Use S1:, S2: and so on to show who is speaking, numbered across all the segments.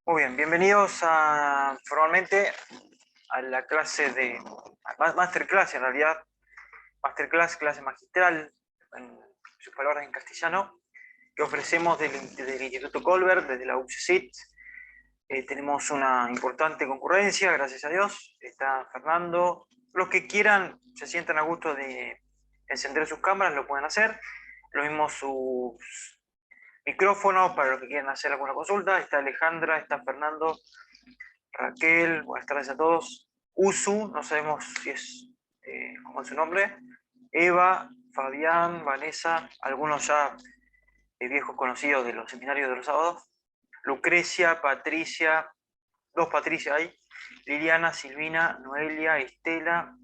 S1: Muy bien, bienvenidos formalmente a la clase masterclass en realidad, masterclass, clase magistral, en sus palabras en castellano, que ofrecemos del Instituto Colbert, desde la UCSIT. Tenemos una importante concurrencia, gracias a Dios. Está Fernando. Los que quieran, se sientan a gusto de encender sus cámaras, lo pueden hacer. Lo mismo sus micrófonos para los que quieran hacer alguna consulta. Está Alejandra, está Fernando, Raquel, buenas tardes a todos. Usu, no sabemos si es cómo es su nombre. Eva, Fabián, Vanessa, algunos ya viejos conocidos de los seminarios de los sábados. Lucrecia, Patricia, dos Patricia hay. Liliana, Silvina, Noelia, Estela,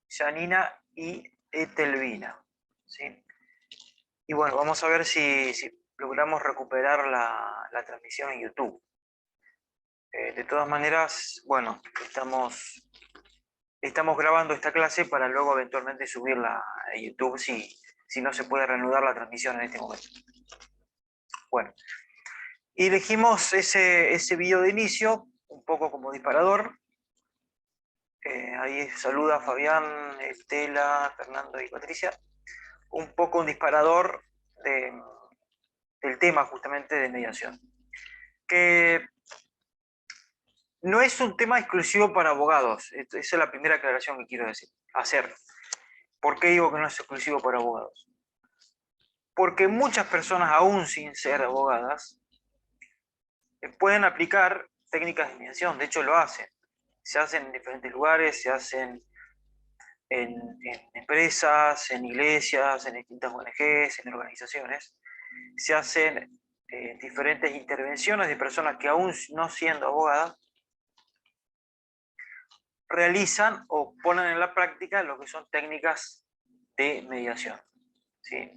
S1: Janina y Etelvina. ¿Sí? Y bueno, vamos a ver si logramos recuperar la transmisión en YouTube. De todas maneras, bueno, estamos grabando esta clase para luego eventualmente subirla a YouTube si no se puede reanudar la transmisión en este momento. Bueno, y elegimos ese video de inicio, un poco como disparador. Ahí saluda Fabián, Estela, Fernando y Patricia. Un poco un disparador del tema justamente de mediación. Que no es un tema exclusivo para abogados. Esa es la primera aclaración que quiero hacer. ¿Por qué digo que no es exclusivo para abogados? Porque muchas personas, aún sin ser abogadas, pueden aplicar técnicas de mediación. De hecho, lo hacen. Se hacen en diferentes lugares, se hacen en empresas, en iglesias, en distintas ONGs, en organizaciones. Se hacen diferentes intervenciones de personas que, aún no siendo abogadas, realizan o ponen en la práctica lo que son técnicas de mediación. ¿Sí?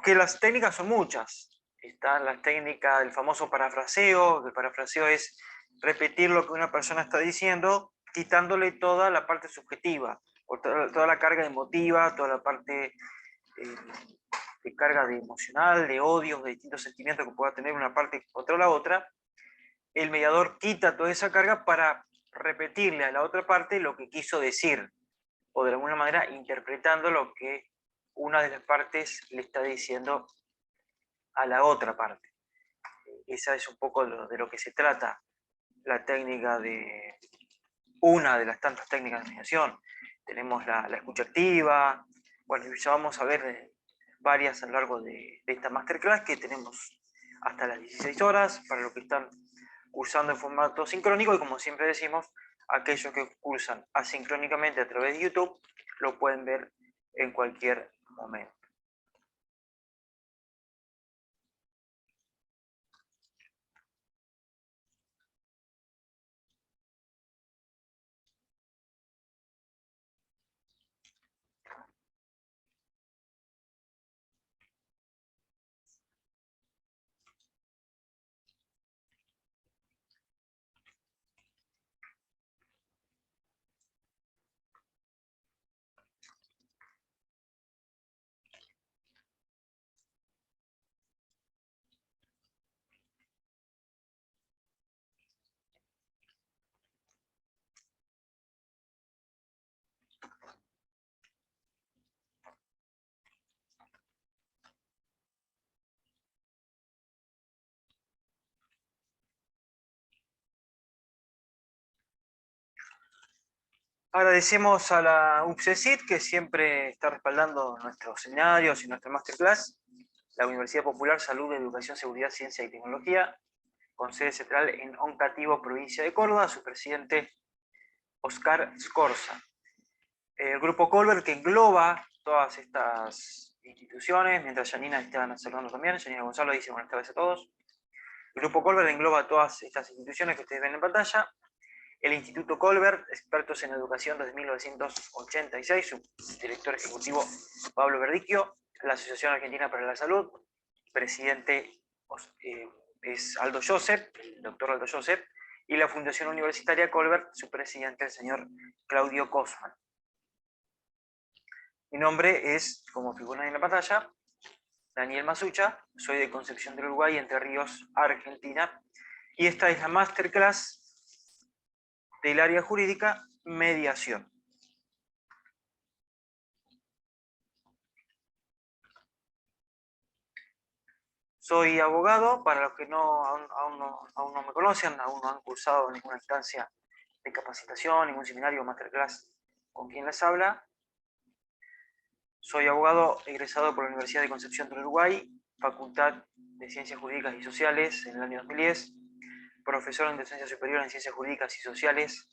S1: Que las técnicas son muchas. Están las técnicas del famoso parafraseo, que el parafraseo es repetir lo que una persona está diciendo, quitándole toda la parte subjetiva, o toda la carga emotiva, toda la parte de carga de emocional, de odios, de distintos sentimientos que pueda tener una parte contra la otra. El mediador quita toda esa carga para repetirle a la otra parte lo que quiso decir, o de alguna manera interpretando lo que una de las partes le está diciendo a la otra parte. Esa es un poco de lo que se trata la técnica de una de las tantas técnicas de mediación. Tenemos la escucha activa, bueno, ya vamos a ver varias a lo largo de esta masterclass, que tenemos hasta las 16 horas para los que están cursando en formato sincrónico, y como siempre decimos, aquellos que cursan asincrónicamente a través de YouTube lo pueden ver en cualquier momento. Agradecemos a la UPCESIT, que siempre está respaldando nuestros seminarios y nuestra masterclass, la Universidad Popular Salud, Educación, Seguridad, Ciencia y Tecnología, con sede central en Oncativo, provincia de Córdoba, su presidente Oscar Scorza. El grupo Colbert, que engloba todas estas instituciones, mientras Janina está saludando también, Janina Gonzalo dice buenas tardes a todos. El grupo Colbert engloba todas estas instituciones que ustedes ven en pantalla. El Instituto Colbert, expertos en educación desde 1986, su director ejecutivo Pablo Verdicchio, la Asociación Argentina para la Salud, presidente es Aldo Joseph, el doctor Aldo Joseph, y la Fundación Universitaria Colbert, su presidente, el señor Claudio Cosman. Mi nombre es, como figura en la pantalla, Daniel Masucha, soy de Concepción del Uruguay, Entre Ríos, Argentina, y esta es la masterclass del área jurídica mediación. Soy abogado, para los que aún no me conocen, aún no han cursado ninguna instancia de capacitación, ningún seminario o masterclass con quien les habla. Soy abogado egresado por la Universidad de Concepción del Uruguay, Facultad de Ciencias Jurídicas y Sociales en el año 2010, profesor en docencia superior en Ciencias Jurídicas y Sociales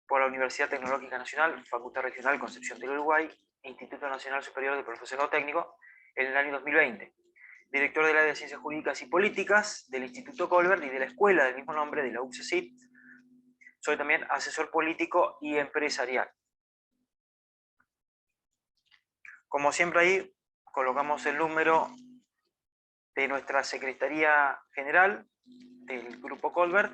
S1: por la Universidad Tecnológica Nacional, Facultad Regional Concepción del Uruguay, Instituto Nacional Superior de Profesorado Técnico en el año 2020. Director del área de Ciencias Jurídicas y Políticas del Instituto Colbert y de la escuela del mismo nombre de la UCSIT. Soy también asesor político y empresarial. Como siempre ahí colocamos el número de nuestra Secretaría General del Grupo Colbert.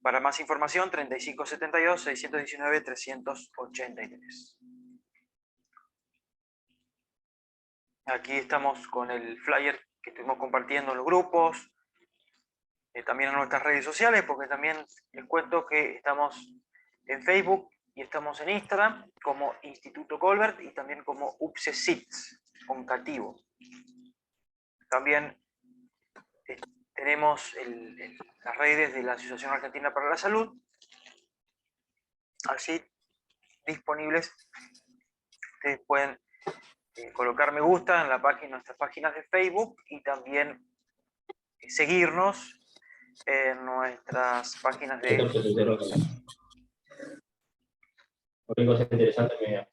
S1: Para más información, 3572-619-383. Aquí estamos con el flyer que estuvimos compartiendo en los grupos, también en nuestras redes sociales, porque también les cuento que estamos en Facebook y estamos en Instagram como Instituto Colbert y también como UPCESITS, concativo. También tenemos las redes de la Asociación Argentina para la Salud, allí disponibles. Ustedes pueden colocar me gusta en nuestras páginas de Facebook y también seguirnos en nuestras páginas de...
S2: Cualquier cosa interesante me...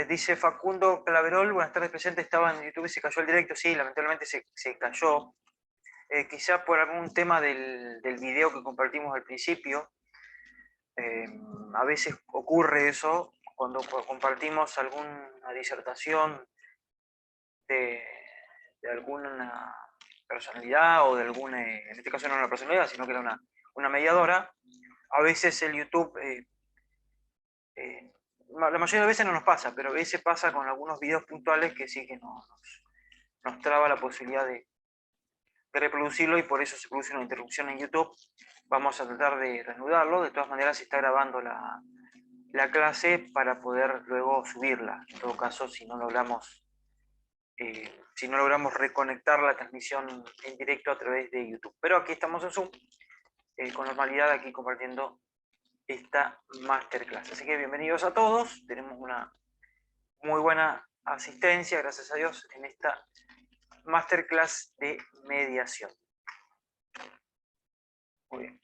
S1: dice Facundo Claverol, buenas tardes presente, estaba en YouTube y se cayó el directo. Sí, lamentablemente se cayó. Quizá por algún tema del video que compartimos al principio. A veces ocurre eso cuando compartimos alguna disertación de alguna personalidad o de alguna, en este caso no era una personalidad, sino que era una mediadora. A veces el YouTube, la mayoría de veces no nos pasa, pero a veces pasa con algunos videos puntuales que sí que nos traba la posibilidad de reproducirlo y por eso se produce una interrupción en YouTube. Vamos a tratar de reanudarlo, de todas maneras se está grabando la clase para poder luego subirla, en todo caso si no logramos reconectar la transmisión en directo a través de YouTube. Pero aquí estamos en Zoom, con normalidad aquí compartiendo esta masterclass. Así que bienvenidos a todos, tenemos una muy buena asistencia, gracias a Dios, en esta masterclass de mediación. Muy bien.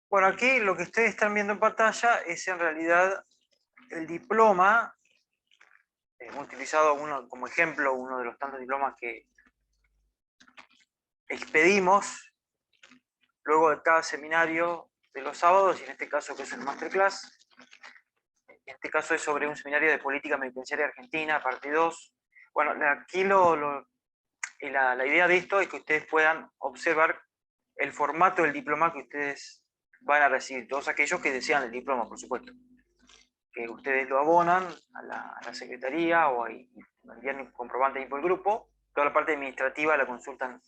S1: Bueno, aquí lo que ustedes están viendo en pantalla es en realidad el diploma. Hemos utilizado como ejemplo uno de los tantos diplomas que expedimos luego de cada seminario de los sábados, y en este caso que es el masterclass. En este caso es sobre un seminario de política penitenciaria argentina, parte 2. Bueno, aquí la idea de esto es que ustedes puedan observar el formato del diploma que ustedes van a recibir, todos aquellos que desean el diploma, por supuesto. Que ustedes lo abonan a la secretaría o envían un comprobante ahí por el grupo. Toda la parte administrativa la consultan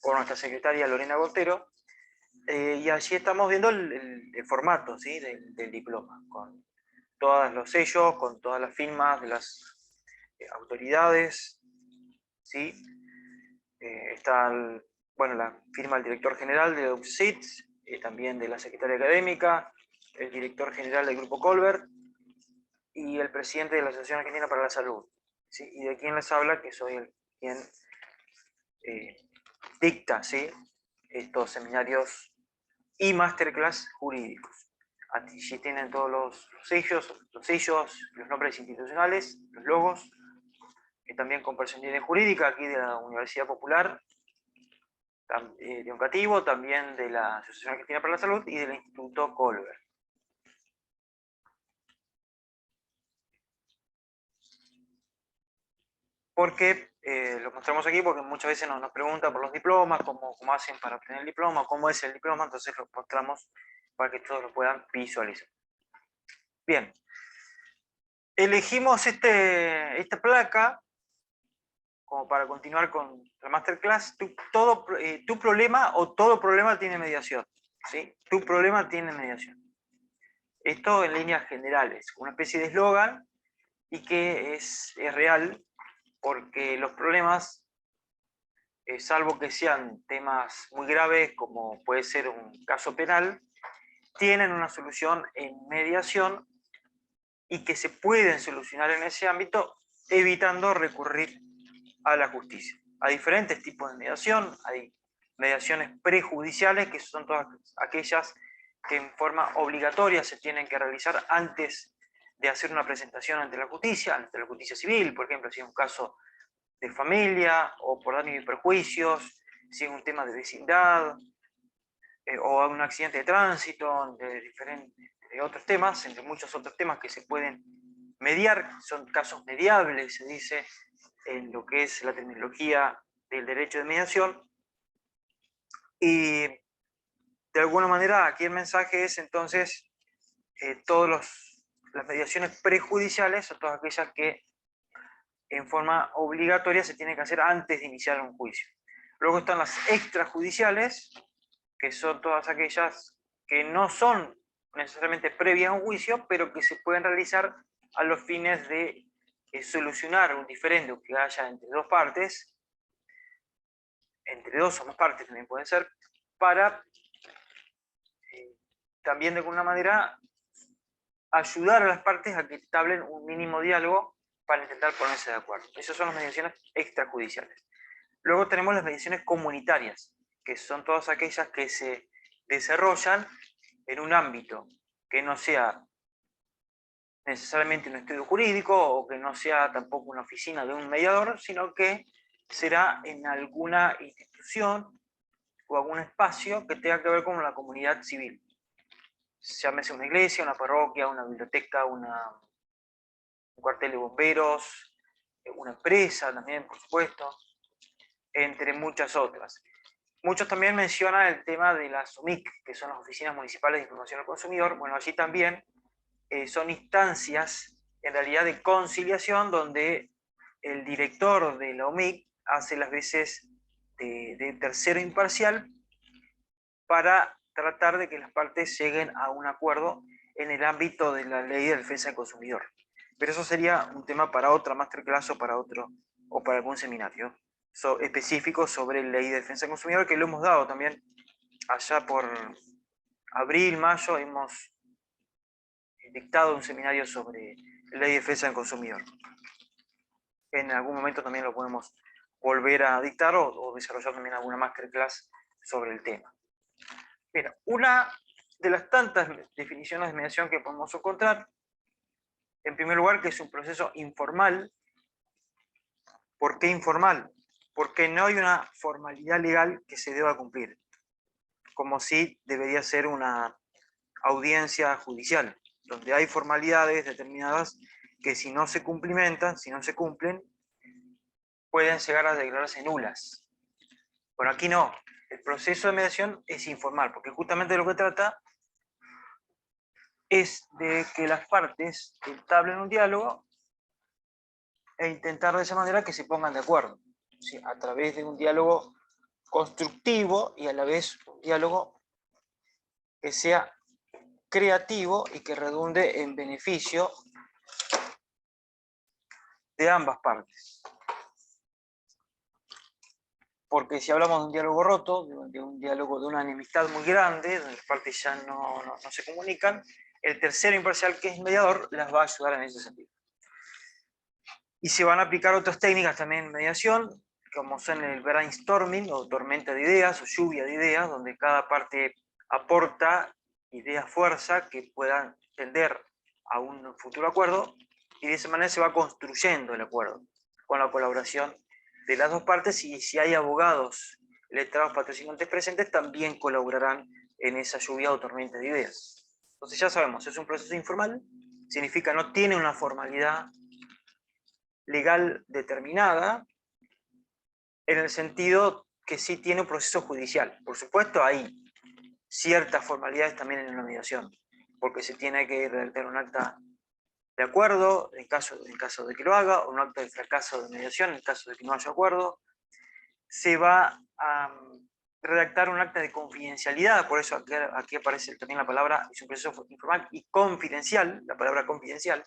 S1: por nuestra secretaria Lorena Gotero. Y allí estamos viendo el formato, ¿sí?, del diploma, con todos los sellos, con todas las firmas de las autoridades, ¿sí? Está la firma del director general de UPCIT, también de la secretaria académica, el director general del Grupo Colbert y el presidente de la Asociación Argentina para la Salud, ¿sí? Y de quien les habla, que soy quien dicta, ¿sí?, estos seminarios y masterclass jurídicos. allí tienen todos los sellos, los nombres institucionales, los logos, y también con personalidad jurídica aquí de la Universidad Popular, de Educativo, también de la Asociación Argentina para la Salud y del Instituto Colbert. Porque lo mostramos aquí porque muchas veces nos preguntan por los diplomas, cómo hacen para obtener el diploma, cómo es el diploma, entonces lo mostramos para que todos lo puedan visualizar. Bien, elegimos esta placa como para continuar con la masterclass. Tu problema o todo problema tiene mediación, ¿sí? Tu problema tiene mediación. Esto en líneas generales, una especie de eslogan y que es real, porque los problemas, salvo que sean temas muy graves como puede ser un caso penal, tienen una solución en mediación y que se pueden solucionar en ese ámbito evitando recurrir a la justicia. Hay diferentes tipos de mediación, hay mediaciones prejudiciales, que son todas aquellas que en forma obligatoria se tienen que realizar antes de hacer una presentación ante la justicia civil, por ejemplo, si es un caso de familia o por daños y perjuicios, si es un tema de vecindad o un accidente de tránsito, de otros temas, entre muchos otros temas que se pueden mediar, son casos mediables, se dice en lo que es la terminología del derecho de mediación. Y de alguna manera aquí el mensaje es entonces todas las mediaciones prejudiciales son todas aquellas que en forma obligatoria se tienen que hacer antes de iniciar un juicio. Luego están las extrajudiciales, que son todas aquellas que no son necesariamente previas a un juicio, pero que se pueden realizar a los fines de solucionar un diferendo que haya entre dos partes, entre dos o más partes también pueden ser, para también de alguna manera ayudar a las partes a que establen un mínimo diálogo para intentar ponerse de acuerdo. Esas son las mediaciones extrajudiciales. Luego tenemos las mediaciones comunitarias, que son todas aquellas que se desarrollan en un ámbito que no sea necesariamente un estudio jurídico o que no sea tampoco una oficina de un mediador, sino que será en alguna institución o algún espacio que tenga que ver con la comunidad civil. Llámese una iglesia, una parroquia, una biblioteca, un cuartel de bomberos, una empresa también, por supuesto, entre muchas otras. Muchos también mencionan el tema de las OMIC, que son las Oficinas Municipales de Información al Consumidor. Bueno, allí también son instancias, en realidad, de conciliación, donde el director de la OMIC hace las veces de tercero imparcial para tratar de que las partes lleguen a un acuerdo en el ámbito de la ley de defensa del consumidor. Pero eso sería un tema para otra masterclass o para algún seminario específico sobre ley de defensa del consumidor, que lo hemos dado también allá por abril, mayo, hemos dictado un seminario sobre ley de defensa del consumidor. En algún momento también lo podemos volver a dictar o desarrollar también alguna masterclass sobre el tema. Mira, una de las tantas definiciones de mediación que podemos encontrar, en primer lugar, que es un proceso informal. ¿Por qué informal? Porque no hay una formalidad legal que se deba cumplir, como si debería ser una audiencia judicial, donde hay formalidades determinadas que si no se cumplimentan, si no se cumplen, pueden llegar a declararse nulas. Bueno, aquí no. El proceso de mediación es informal, porque justamente lo que trata es de que las partes entablen un diálogo e intentar de esa manera que se pongan de acuerdo, ¿sí? A través de un diálogo constructivo y a la vez un diálogo que sea creativo y que redunde en beneficio de ambas partes. Porque si hablamos de un diálogo roto, de un diálogo de una enemistad muy grande, donde las partes ya no se comunican, el tercero imparcial, que es mediador, las va a ayudar en ese sentido. Y se van a aplicar otras técnicas también en mediación, como son el brainstorming, o tormenta de ideas, o lluvia de ideas, donde cada parte aporta ideas fuerza que puedan tender a un futuro acuerdo, y de esa manera se va construyendo el acuerdo, con la colaboración de las dos partes, y si hay abogados, letrados, patrocinantes presentes, también colaborarán en esa lluvia o tormenta de ideas. Entonces ya sabemos, es un proceso informal, significa no tiene una formalidad legal determinada, en el sentido que sí tiene un proceso judicial. Por supuesto, hay ciertas formalidades también en la mediación, porque se tiene que redactar un acta de acuerdo en caso de que lo haga, o un acta de fracaso de mediación en caso de que no haya acuerdo. Se va a redactar un acta de confidencialidad, por eso aquí aparece también la palabra, es un proceso informal, y confidencial, la palabra confidencial,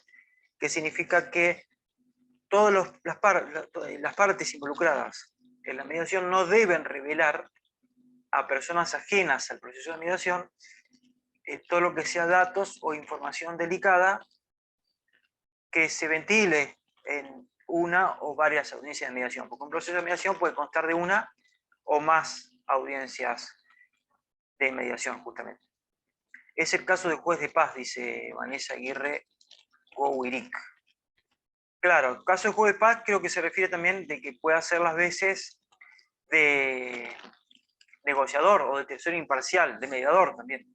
S1: que significa que todas las partes involucradas en la mediación no deben revelar a personas ajenas al proceso de mediación todo lo que sea datos o información delicada que se ventile en una o varias audiencias de mediación, porque un proceso de mediación puede constar de una o más audiencias de mediación, justamente. Es el caso del juez de paz, dice Vanessa Aguirre Gouiric. Claro, el caso del juez de paz creo que se refiere también de que pueda hacer las veces de negociador o de tercero imparcial, de mediador también.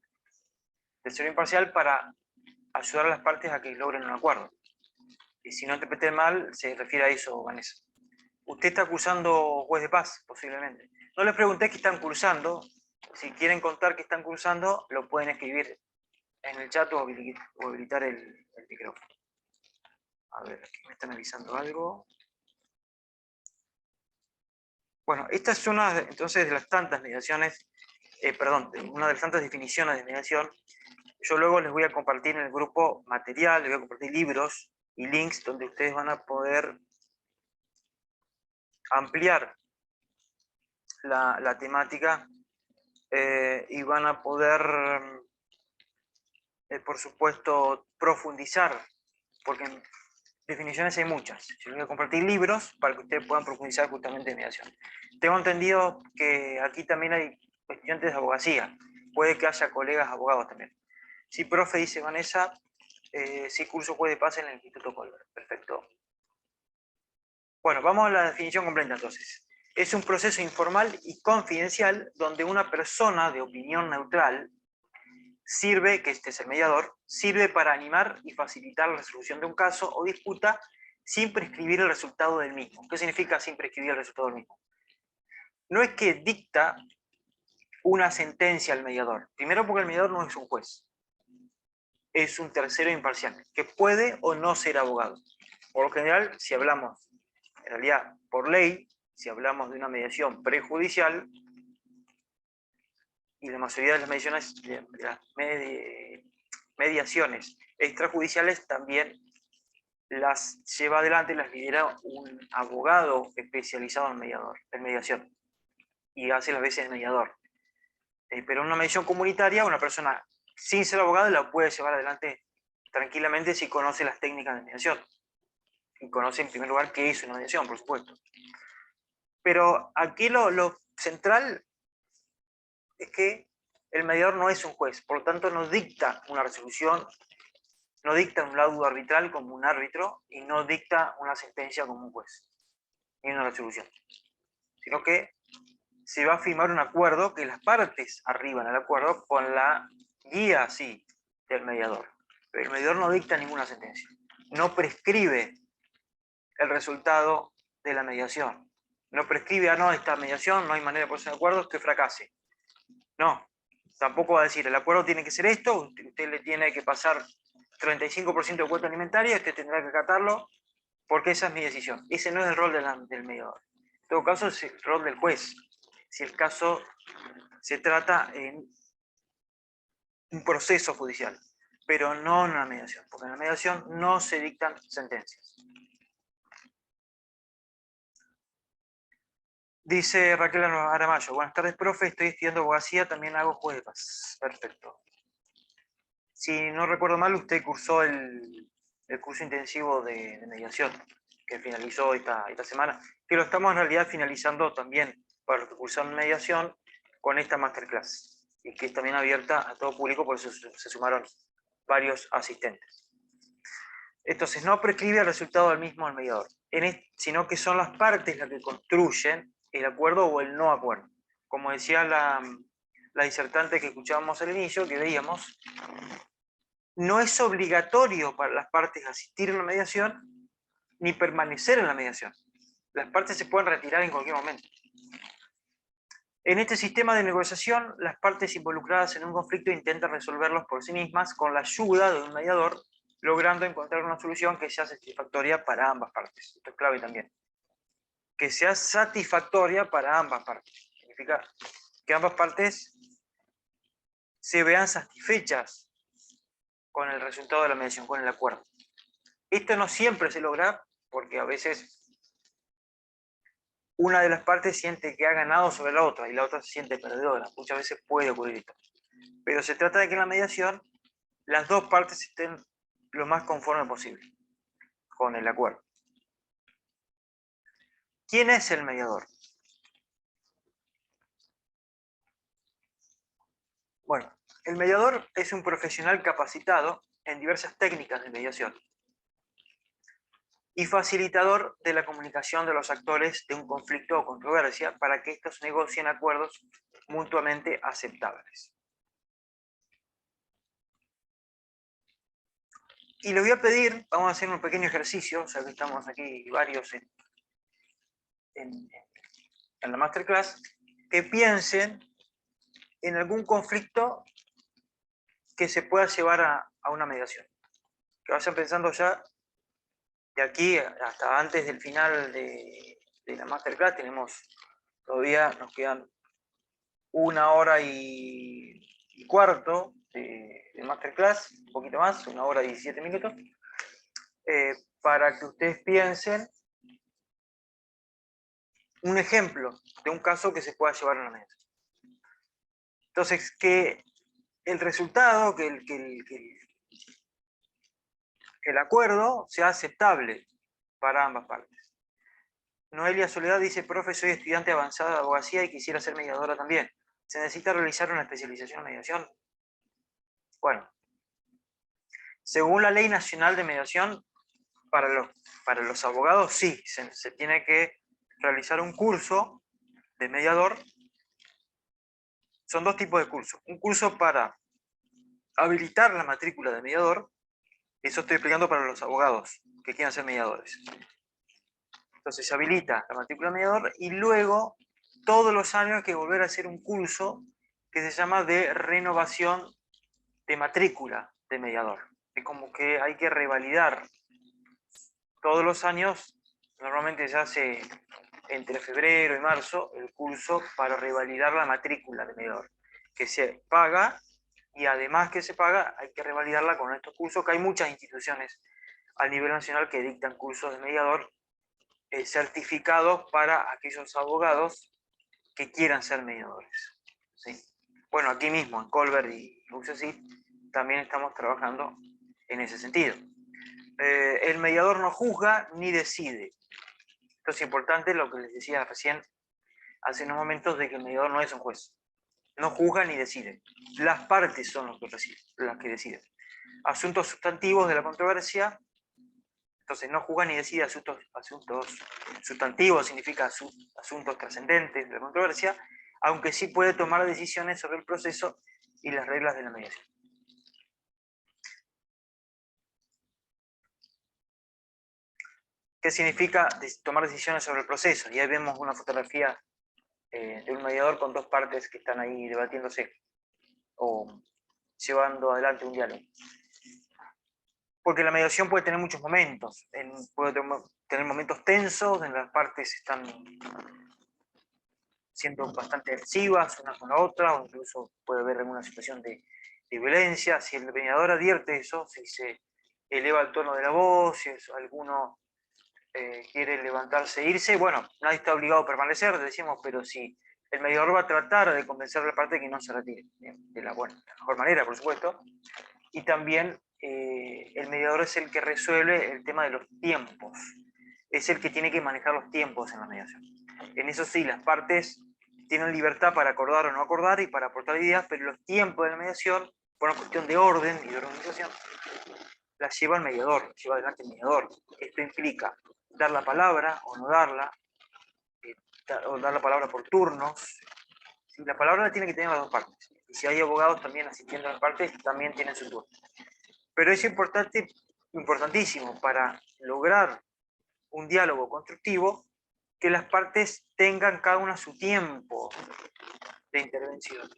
S1: Tercero imparcial para ayudar a las partes a que logren un acuerdo. Y si no interpreté mal, se refiere a eso, Vanessa. Usted está cursando juez de paz, posiblemente. No les pregunté qué están cursando. Si quieren contar qué están cursando, lo pueden escribir en el chat o habilitar el micrófono. A ver, aquí me están avisando algo. Bueno, esta es una entonces de las tantas mediaciones, una de las tantas definiciones de mediación. Yo luego les voy a compartir en el grupo material, les voy a compartir libros y links donde ustedes van a poder ampliar la temática y van a poder, por supuesto, profundizar, porque en definiciones hay muchas. Yo les voy a compartir libros para que ustedes puedan profundizar justamente en mediación. Tengo entendido que aquí también hay estudiantes de abogacía, puede que haya colegas abogados también. Sí, profe, dice Vanessa, sí curso juez de paz en el Instituto Colbert. Perfecto. Bueno, vamos a la definición completa entonces. Es un proceso informal y confidencial donde una persona de opinión neutral sirve, que este es el mediador, sirve para animar y facilitar la resolución de un caso o disputa sin prescribir el resultado del mismo. ¿Qué significa sin prescribir el resultado del mismo? No es que dicta una sentencia al mediador. Primero porque el mediador no es un juez. Es un tercero imparcial, que puede o no ser abogado. Por lo general, si hablamos, en realidad, por ley, si hablamos de una mediación prejudicial, y la mayoría de las mediaciones extrajudiciales también las lleva adelante, las lidera un abogado especializado en mediación, y hace las veces de mediador. Pero en una mediación comunitaria, una persona sin ser abogado la puede llevar adelante tranquilamente si conoce las técnicas de mediación. Y conoce en primer lugar qué es una mediación, por supuesto. Pero aquí lo central es que el mediador no es un juez, por lo tanto no dicta una resolución, no dicta un laudo arbitral como un árbitro, y no dicta una sentencia como un juez, ni una resolución. Sino que se va a firmar un acuerdo que las partes arriban al acuerdo con la guía, sí, del mediador. Pero el mediador no dicta ninguna sentencia. No prescribe el resultado de la mediación. No prescribe, no, esta mediación no hay manera de ponerse de acuerdo, que fracase. No, tampoco va a decir, el acuerdo tiene que ser esto, usted le tiene que pasar 35% de cuota alimentaria, usted tendrá que acatarlo, porque esa es mi decisión. Ese no es el rol del mediador. En todo caso, es el rol del juez. Si el caso se trata en un proceso judicial, pero no en una mediación, porque en la mediación no se dictan sentencias. Dice Raquel Aramayo, buenas tardes, profe, estoy estudiando abogacía, también hago juez de paz. Perfecto. Si no recuerdo mal, usted cursó el curso intensivo de mediación, que finalizó esta semana, que lo estamos en realidad finalizando también para los que cursan mediación con esta masterclass. y que es también abierta a todo público, por eso se sumaron varios asistentes. Entonces, no prescribe el resultado del mismo al mediador, sino que son las partes las que construyen el acuerdo o el no acuerdo. Como decía la disertante que escuchábamos al inicio, que veíamos, no es obligatorio para las partes asistir a la mediación ni permanecer en la mediación. Las partes se pueden retirar en cualquier momento. En este sistema de negociación, las partes involucradas en un conflicto intentan resolverlos por sí mismas con la ayuda de un mediador, logrando encontrar una solución que sea satisfactoria para ambas partes. Esto es clave también. Que sea satisfactoria para ambas partes. Significa que ambas partes se vean satisfechas con el resultado de la mediación, con el acuerdo. Esto no siempre se logra porque a veces una de las partes siente que ha ganado sobre la otra y la otra se siente perdedora. Muchas veces puede ocurrir esto. Pero se trata de que en la mediación las dos partes estén lo más conforme posible con el acuerdo. ¿Quién es el mediador? Bueno, el mediador es un profesional capacitado en diversas técnicas de mediación y facilitador de la comunicación de los actores de un conflicto o controversia para que estos negocien acuerdos mutuamente aceptables. Y les voy a pedir, vamos a hacer un pequeño ejercicio, ya que estamos aquí varios en la masterclass, que piensen en algún conflicto que se pueda llevar a una mediación. Que vayan pensando ya de aquí hasta antes del final de la masterclass. Todavía nos quedan 1 hora y cuarto de masterclass, un poquito más, 1 hora y 17 minutos, para que ustedes piensen un ejemplo de un caso que se pueda llevar a la mediación. Entonces, que el resultado, que el acuerdo sea aceptable para ambas partes. Noelia Soledad dice: profe, soy estudiante avanzada de abogacía y quisiera ser mediadora también. ¿Se necesita realizar una especialización en mediación? Bueno, según la Ley Nacional de Mediación, para los abogados sí, se tiene que realizar un curso de mediador. Son dos tipos de cursos. Un curso para habilitar la matrícula de mediador. Eso estoy explicando para los abogados que quieran ser mediadores. Entonces se habilita la matrícula de mediador y luego todos los años hay que volver a hacer un curso que se llama de renovación de matrícula de mediador. Es como que hay que revalidar todos los años. Normalmente se hace entre febrero y marzo el curso para revalidar la matrícula de mediador, que se paga, y además que se paga hay que revalidarla con estos cursos, que hay muchas instituciones a nivel nacional que dictan cursos de mediador certificados para aquellos abogados que quieran ser mediadores. ¿Sí? Bueno, aquí mismo en Colbert y UCSID también estamos trabajando en ese sentido. El mediador no juzga ni decide. Esto es importante, lo que les decía recién, hace unos momentos, de que el mediador no es un juez. No juzga ni decide. Las partes son las que deciden. Asuntos sustantivos de la controversia. Entonces no juzga ni decide asuntos sustantivos, significa asuntos trascendentes de la controversia, aunque sí puede tomar decisiones sobre el proceso y las reglas de la mediación. ¿Qué significa tomar decisiones sobre el proceso? Y ahí vemos una fotografía de un mediador con dos partes que están ahí debatiéndose o llevando adelante un diálogo. Porque la mediación puede tener muchos momentos. Puede tener momentos tensos, en las partes están siendo bastante agresivas una con la otra, o incluso puede haber alguna situación de violencia. Si el mediador advierte eso, si se eleva el tono de la voz, si alguno quiere levantarse e irse, bueno, nadie está obligado a permanecer, decimos, pero si el mediador va a tratar de convencer a la parte que no se retire, de la mejor manera, por supuesto. Y también el mediador es el que resuelve el tema de los tiempos, es el que tiene que manejar los tiempos en la mediación. En eso sí, las partes tienen libertad para acordar o no acordar y para aportar ideas, pero los tiempos de la mediación, por una cuestión de orden y de organización, la lleva el mediador, lleva adelante el mediador. Esto implica dar la palabra o no darla, o dar la palabra por turnos. La palabra la tiene que tener las dos partes. Y si hay abogados también asistiendo a las partes, también tienen su turno. Pero es importantísimo para lograr un diálogo constructivo que las partes tengan cada una su tiempo de intervención.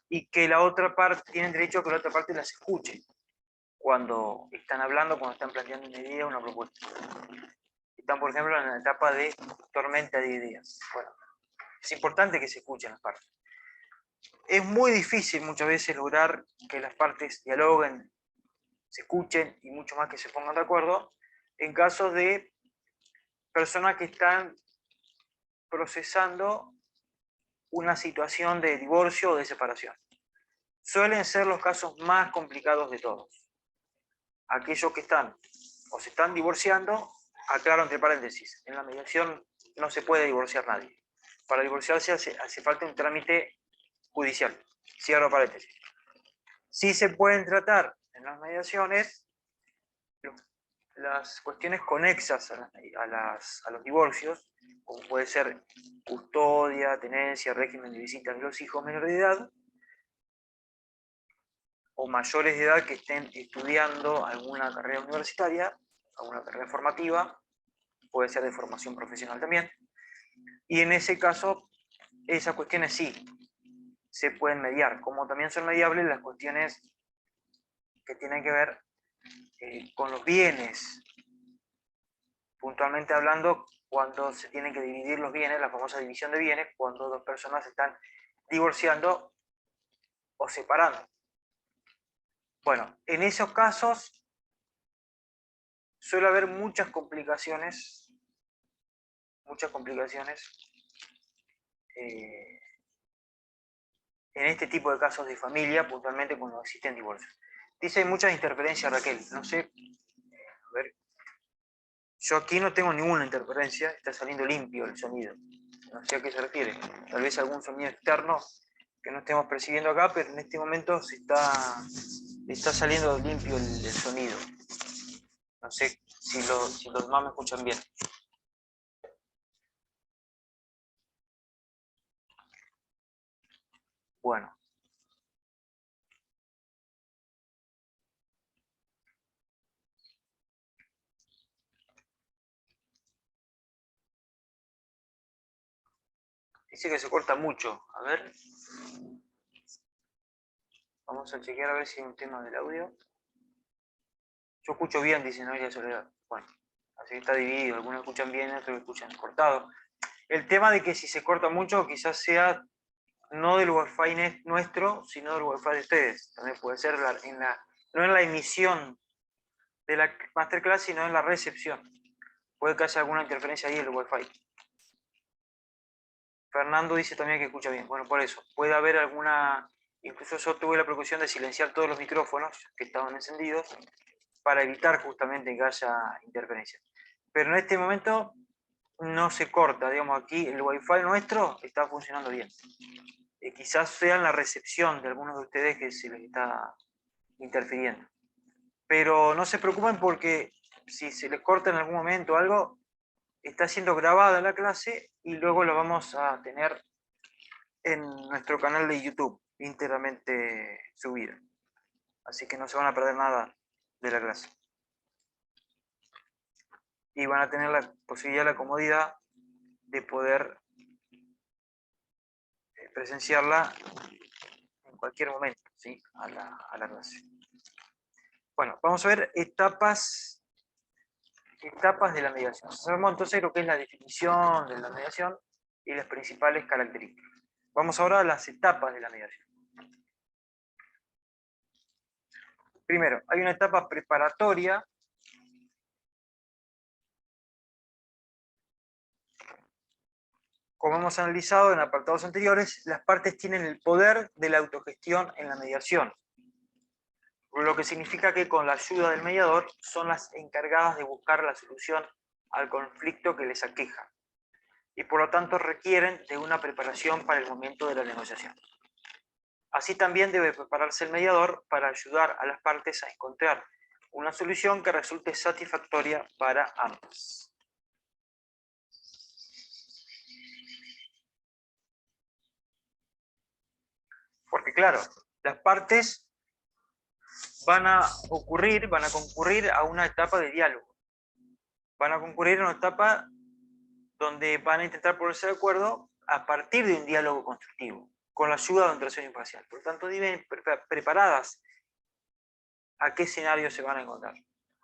S1: Y que la otra parte, tienen derecho a que la otra parte las escuche cuando están hablando, cuando están planteando una idea o una propuesta. Están, por ejemplo, en la etapa de tormenta de ideas. Bueno, es importante que se escuchen las partes. Es muy difícil muchas veces lograr que las partes dialoguen, se escuchen y mucho más que se pongan de acuerdo en casos de personas que están procesando una situación de divorcio o de separación. Suelen ser los casos más complicados de todos. Aquellos que están o se están divorciando, aclaro entre paréntesis, en la mediación no se puede divorciar nadie. Para divorciarse hace falta un trámite judicial. Cierro paréntesis. Sí se pueden tratar en las mediaciones las cuestiones conexas a los divorcios, como puede ser custodia, tenencia, régimen de visitas de los hijos menores de edad, o mayores de edad que estén estudiando alguna carrera universitaria, alguna carrera formativa, puede ser de formación profesional también, y en ese caso esas cuestiones sí se pueden mediar, como también son mediables las cuestiones que tienen que ver con los bienes, puntualmente hablando, cuando se tienen que dividir los bienes, la famosa división de bienes, cuando dos personas se están divorciando o separando. Bueno, en esos casos suele haber muchas complicaciones en este tipo de casos de familia, puntualmente cuando existen divorcios. Dice hay muchas interferencias, Raquel, no sé, a ver, yo aquí no tengo ninguna interferencia, está saliendo limpio el sonido, no sé a qué se refiere, tal vez algún sonido externo que no estemos percibiendo acá, pero en este momento está saliendo limpio el sonido. No sé si los demás me escuchan bien. Bueno. Dice que se corta mucho. A ver. Vamos a chequear a ver si hay un tema del audio. Yo escucho bien, dice Noelia Soledad. Bueno, así que está dividido. Algunos escuchan bien, otros escuchan cortado. El tema de que si se corta mucho, quizás sea no del Wi-Fi nuestro, sino del Wi-Fi de ustedes. También puede ser no en la emisión de la masterclass, sino en la recepción. Puede que haya alguna interferencia ahí en el Wi-Fi. Fernando dice también que escucha bien. Bueno, por eso. Puede haber alguna... Incluso yo tuve la precaución de silenciar todos los micrófonos que estaban encendidos para evitar justamente que haya interferencia. Pero en este momento no se corta, digamos, aquí el Wi-Fi nuestro está funcionando bien. Quizás sea en la recepción de algunos de ustedes que se les está interfiriendo. Pero no se preocupen porque si se les corta en algún momento algo, está siendo grabada la clase y luego la vamos a tener en nuestro canal de YouTube íntegramente subida. Así que no se van a perder nada de la clase. Y van a tener la posibilidad, la comodidad de poder presenciarla en cualquier momento, ¿sí? a la clase. Bueno, vamos a ver etapas de la mediación. Sabemos entonces lo que es la definición de la mediación y las principales características. Vamos ahora a las etapas de la mediación. Primero, hay una etapa preparatoria. Como hemos analizado en apartados anteriores, las partes tienen el poder de la autogestión en la mediación, lo que significa que con la ayuda del mediador son las encargadas de buscar la solución al conflicto que les aqueja. y por lo tanto requieren de una preparación para el momento de la negociación. Así también debe prepararse el mediador para ayudar a las partes a encontrar una solución que resulte satisfactoria para ambas. Porque claro, las partes van a concurrir a una etapa de diálogo. Van a concurrir a una etapa donde van a intentar ponerse de acuerdo a partir de un diálogo constructivo, con la ayuda de un tercero imparcial. Por lo tanto, deben preparadas a qué escenario se van a encontrar.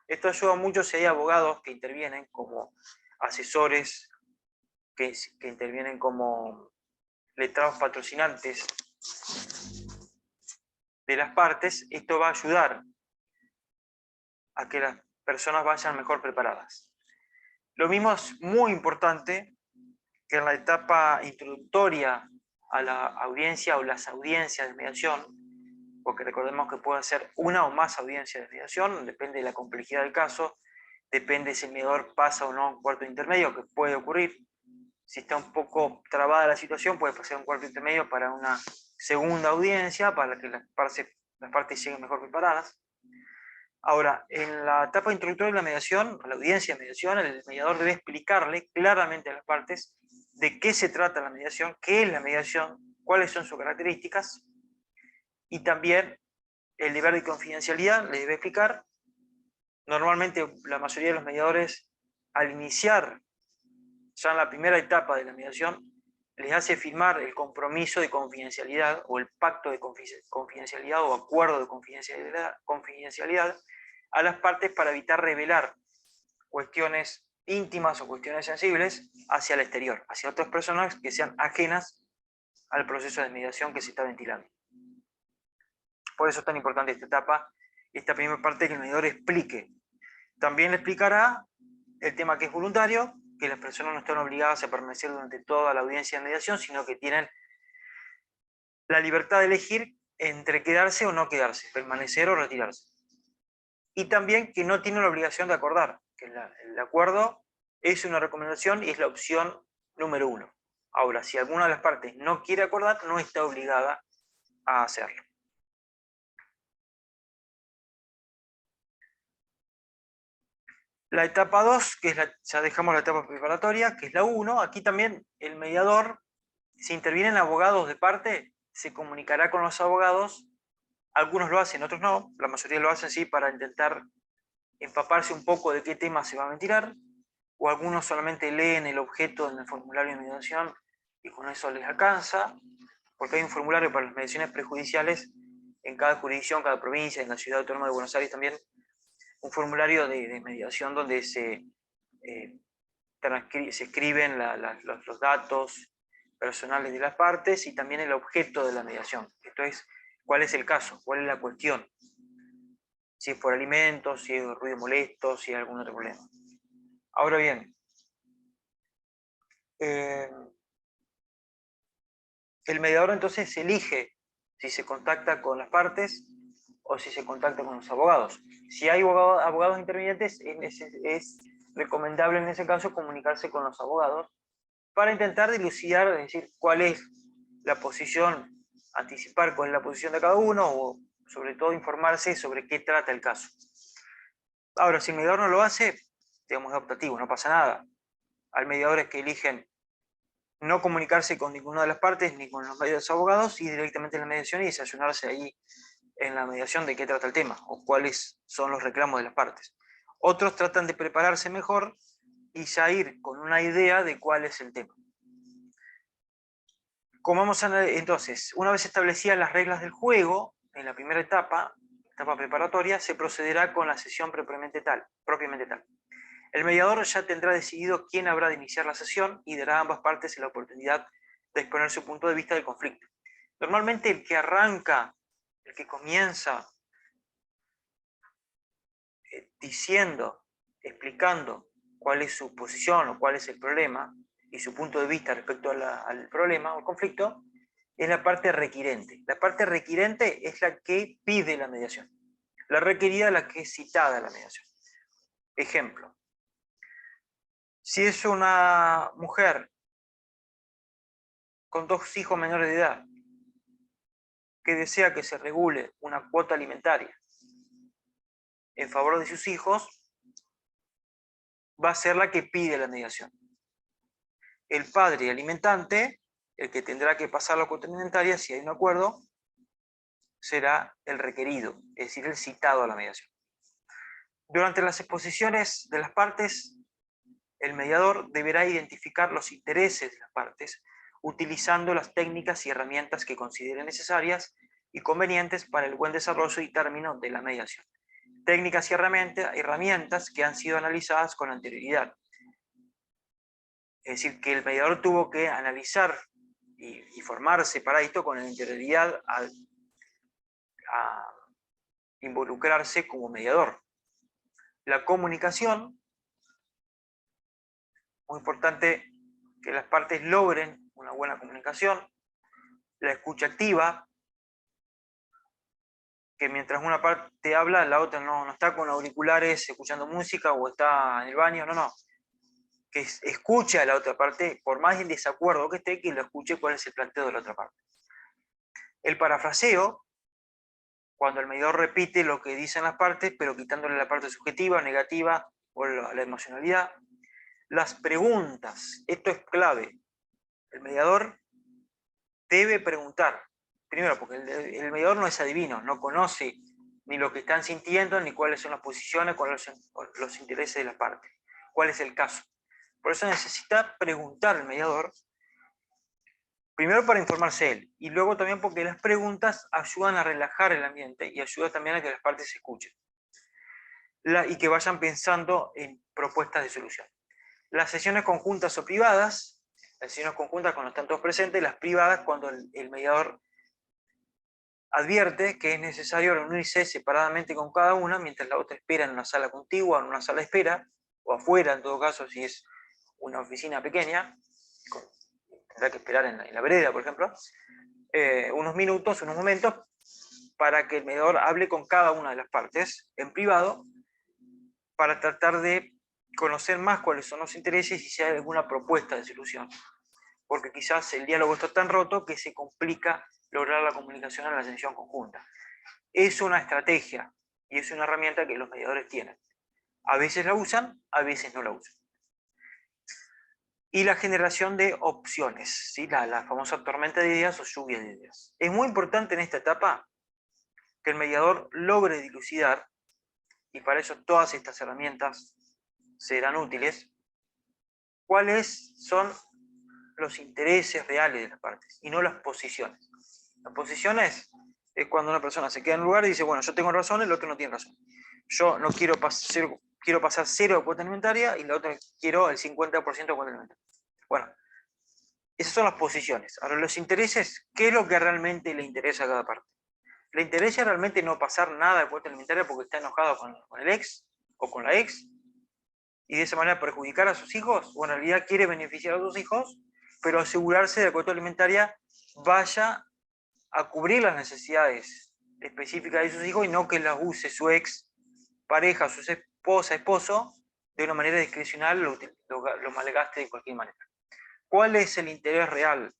S1: Esto ayuda mucho si hay abogados que intervienen como asesores, que intervienen como letrados patrocinantes de las partes. Esto va a ayudar a que las personas vayan mejor preparadas. Lo mismo es muy importante que en la etapa introductoria a la audiencia o las audiencias de mediación, porque recordemos que puede ser una o más audiencias de mediación, depende de la complejidad del caso, depende si el mediador pasa o no a un cuarto intermedio, que puede ocurrir. Si está un poco trabada la situación, puede pasar a un cuarto intermedio para una segunda audiencia, para que las partes lleguen mejor preparadas. Ahora, en la etapa introductoria de la mediación, a la audiencia de mediación, el mediador debe explicarle claramente a las partes de qué se trata la mediación, qué es la mediación, cuáles son sus características, y también el deber de confidencialidad le debe explicar. Normalmente la mayoría de los mediadores, al iniciar ya en la primera etapa de la mediación, les hace firmar el compromiso de confidencialidad o el pacto de confidencialidad o acuerdo de confidencialidad a las partes para evitar revelar cuestiones íntimas o cuestiones sensibles hacia el exterior, hacia otras personas que sean ajenas al proceso de mediación que se está ventilando. Por eso es tan importante esta etapa, esta primera parte, que el mediador explique. También le explicará el tema que es voluntario, que las personas no están obligadas a permanecer durante toda la audiencia de mediación, sino que tienen la libertad de elegir entre quedarse o no quedarse, permanecer o retirarse. Y también que no tienen la obligación de acordar, que el acuerdo es una recomendación y es la opción número 1. Ahora, si alguna de las partes no quiere acordar, no está obligada a hacerlo. La etapa 2, que es ya dejamos la etapa preparatoria, que es la 1, aquí también el mediador, si intervienen abogados de parte, se comunicará con los abogados. Algunos lo hacen, otros no, la mayoría lo hacen sí para intentar empaparse un poco de qué tema se va a ventilar, o algunos solamente leen el objeto en el formulario de mediación y con eso les alcanza, porque hay un formulario para las mediaciones prejudiciales en cada jurisdicción, cada provincia, en la Ciudad Autónoma de Buenos Aires también, un formulario de mediación donde se escriben los datos personales de las partes y también el objeto de la mediación. Esto es, cuál es el caso, cuál es la cuestión. Si es por alimentos, si es ruido molesto, si hay algún otro problema. Ahora bien, el mediador entonces elige si se contacta con las partes o si se contacta con los abogados. Si hay abogados intervinientes, es recomendable en ese caso comunicarse con los abogados para intentar dilucidar, es decir, cuál es la posición, anticipar cuál es la posición de cada uno, o sobre todo informarse sobre qué trata el caso. Ahora, si el mediador no lo hace, digamos, es optativo, no pasa nada. Hay mediadores que eligen no comunicarse con ninguna de las partes ni con los medios abogados y directamente en la mediación y desayunarse ahí en la mediación de qué trata el tema o cuáles son los reclamos de las partes. Otros tratan de prepararse mejor y ya ir con una idea de cuál es el tema. Como vamos a, entonces, una vez establecidas las reglas del juego, en la primera etapa preparatoria, se procederá con la sesión propiamente tal. El mediador ya tendrá decidido quién habrá de iniciar la sesión y dará a ambas partes la oportunidad de exponer su punto de vista del conflicto. Normalmente el que arranca, el que comienza diciendo, explicando cuál es su posición o cuál es el problema y su punto de vista respecto al problema o al conflicto, es la parte requirente. La parte requirente es la que pide la mediación. La requerida es la que es citada a la mediación. Ejemplo. Si es una mujer con 2 hijos menores de edad, que desea que se regule una cuota alimentaria en favor de sus hijos, va a ser la que pide la mediación. El padre alimentante, el que tendrá que pasar la cuota alimentaria, si hay un acuerdo, será el requerido, es decir, el citado a la mediación. Durante las exposiciones de las partes, el mediador deberá identificar los intereses de las partes, utilizando las técnicas y herramientas que considere necesarias y convenientes para el buen desarrollo y término de la mediación. Técnicas y herramientas que han sido analizadas con anterioridad. Es decir, que el mediador tuvo que analizar y formarse para esto con anterioridad a involucrarse como mediador. La comunicación, muy importante que las partes logren una buena comunicación. La escucha activa, que mientras una parte habla, la otra no está con auriculares escuchando música o está en el baño, no. Que escuche a la otra parte, por más en desacuerdo que esté, que lo escuche cuál es el planteo de la otra parte. El parafraseo, cuando el mediador repite lo que dicen las partes, pero quitándole la parte subjetiva, negativa o la emocionalidad. Las preguntas, esto es clave. El mediador debe preguntar. Primero, porque el mediador no es adivino, no conoce ni lo que están sintiendo, ni cuáles son las posiciones, cuáles son los intereses de las partes, cuál es el caso. Por eso necesita preguntar al mediador, primero para informarse él, y luego también porque las preguntas ayudan a relajar el ambiente y ayudan también a que las partes se escuchen. Y que vayan pensando en propuestas de solución. Las sesiones conjuntas o privadas, las sesiones conjuntas cuando están todos presentes, las privadas cuando el mediador advierte que es necesario reunirse separadamente con cada una mientras la otra espera en una sala contigua, en una sala de espera, o afuera en todo caso si es una oficina pequeña, tendrá que esperar en la vereda, por ejemplo, unos minutos, unos momentos, para que el mediador hable con cada una de las partes en privado, para tratar de conocer más cuáles son los intereses y si hay alguna propuesta de solución. Porque quizás el diálogo está tan roto que se complica lograr la comunicación en la sesión conjunta. Es una estrategia y es una herramienta que los mediadores tienen. A veces la usan, a veces no la usan. Y la generación de opciones, ¿sí? la famosa tormenta de ideas o lluvia de ideas. Es muy importante en esta etapa que el mediador logre dilucidar, y para eso todas estas herramientas serán útiles, cuáles son los intereses reales de las partes y no las posiciones. Las posiciones es cuando una persona se queda en un lugar y dice, bueno, yo tengo razón, el otro no tiene razón. Yo no quiero pasar 0 de cuota alimentaria y la otra quiero el 50% de cuota alimentaria. Bueno, esas son las posiciones. Ahora, los intereses, ¿qué es lo que realmente le interesa a cada parte? ¿Le interesa realmente no pasar nada de cuota alimentaria porque está enojado con el ex o con la ex y de esa manera perjudicar a sus hijos? O en realidad quiere beneficiar a sus hijos, pero asegurarse de que la cuota alimentaria vaya a cubrir las necesidades específicas de sus hijos y no que las use su ex pareja, su esposa, esposo, de una manera discrecional, lo malgaste de cualquier manera. ¿Cuál es el interés real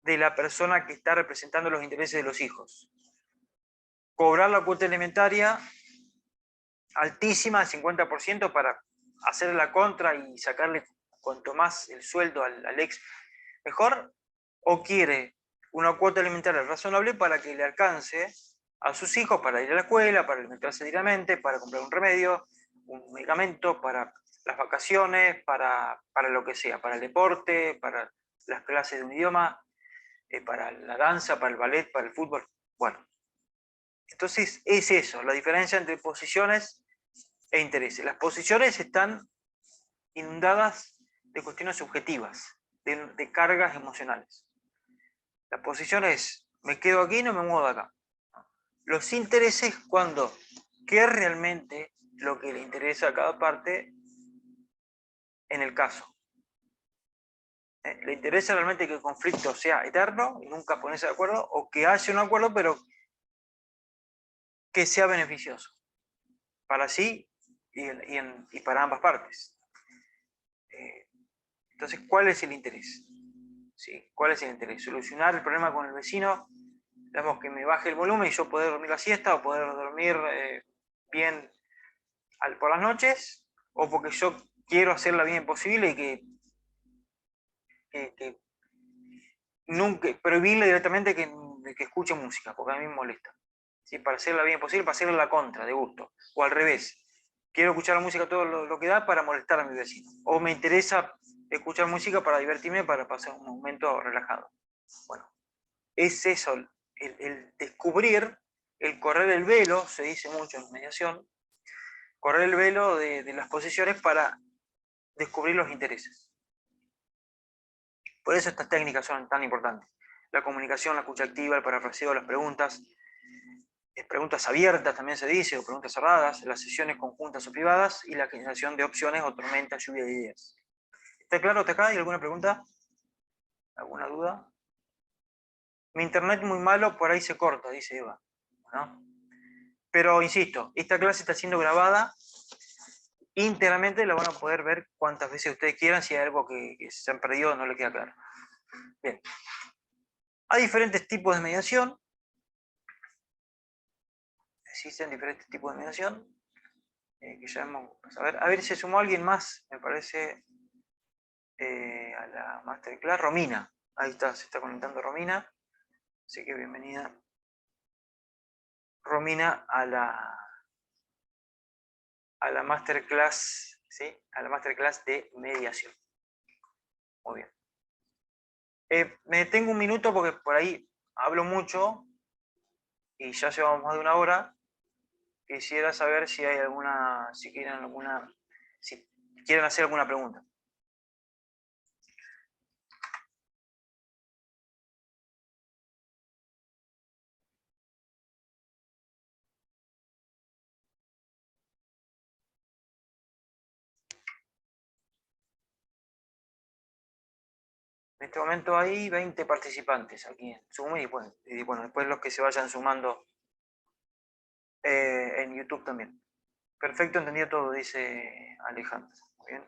S1: de la persona que está representando los intereses de los hijos? Cobrar la cuota alimentaria altísima, del 50%, para hacer la contra y sacarle cuanto más el sueldo al ex mejor, o quiere una cuota alimentaria razonable para que le alcance a sus hijos para ir a la escuela, para alimentarse diariamente, para comprar un remedio, un medicamento, para las vacaciones, para lo que sea, para el deporte, para las clases de un idioma, para la danza, para el ballet, para el fútbol. Bueno, entonces es eso, la diferencia entre posiciones e intereses. Las posiciones están inundadas de cuestiones subjetivas, de cargas emocionales. La posición es, me quedo aquí, no me muevo de acá. Los intereses, cuando, ¿qué es realmente lo que le interesa a cada parte en el caso? ¿Le interesa realmente que el conflicto sea eterno y nunca ponerse de acuerdo? ¿O que haya un acuerdo pero que sea beneficioso para sí y para ambas partes? Entonces, ¿cuál es el interés? ¿sí? ¿Cuál es el interés? Solucionar el problema con el vecino, digamos, que me baje el volumen y yo poder dormir la siesta o poder dormir bien por las noches, o porque yo quiero hacerla bien posible y que nunca prohibirle directamente que escuche música, porque a mí me molesta. ¿Sí? Para hacerla bien posible, para hacerla la contra, de gusto. O al revés, quiero escuchar la música todo lo que da para molestar a mi vecino. O me interesa escuchar música para divertirme, para pasar un momento relajado. Bueno, es eso, el descubrir, el correr el velo, se dice mucho en mediación, correr el velo de las posiciones para descubrir los intereses. Por eso estas técnicas son tan importantes. La comunicación, la escucha activa, el parafraseo, las preguntas abiertas también se dice, o preguntas cerradas, las sesiones conjuntas o privadas y la generación de opciones o tormenta, lluvia de ideas. ¿Está claro hasta acá? ¿Hay alguna pregunta? ¿Alguna duda? Mi internet muy malo, por ahí se corta, dice Eva, ¿no? Pero insisto, esta clase está siendo grabada íntegramente, la van a poder ver cuantas veces ustedes quieran, si hay algo que se han perdido o no le queda claro. Bien. Hay diferentes tipos de mediación. Existen diferentes tipos de mediación. Que ya hemos, a ver si se sumó alguien más, me parece, a la masterclass. Romina. Ahí está, se está conectando Romina. Así que bienvenida, Romina, a la masterclass, ¿sí? A la masterclass de mediación. Muy bien. Me detengo un minuto porque por ahí hablo mucho y ya llevamos más de una hora. Quisiera saber si hay alguna, si quieren hacer alguna pregunta. En este momento hay 20 participantes aquí en Zoom y bueno, después los que se vayan sumando en YouTube también. Perfecto, entendido todo, dice Alejandro. Muy bien.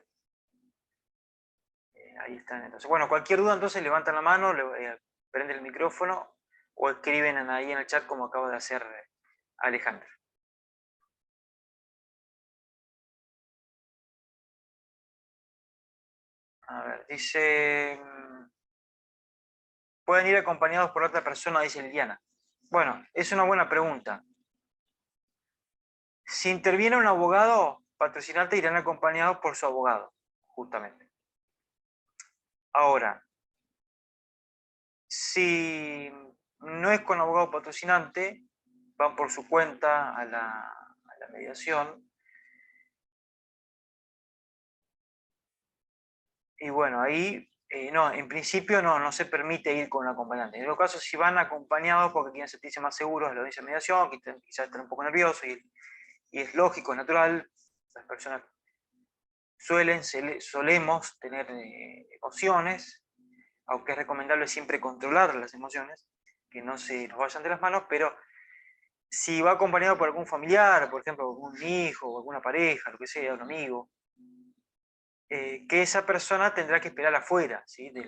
S1: Ahí están entonces. Bueno, cualquier duda entonces levantan la mano, prenden el micrófono o escriben ahí en el chat como acaba de hacer Alejandro. A ver, dice... ¿Pueden ir acompañados por otra persona? Dice Liliana. Bueno, es una buena pregunta. Si interviene un abogado, patrocinante irán acompañados por su abogado, justamente. Ahora, si no es con abogado patrocinante, van por su cuenta a la mediación. Y bueno, ahí no, en principio no se permite ir con un acompañante. En todo caso, si van acompañados porque quieren sentirse más seguros de la audiencia de mediación, quizás están un poco nerviosos y es lógico, es natural, las personas solemos tener emociones, aunque es recomendable siempre controlar las emociones, que no se nos vayan de las manos, pero si va acompañado por algún familiar, por ejemplo, algún hijo, o alguna pareja, lo que sea, un amigo, que esa persona tendrá que esperar afuera, ¿sí? de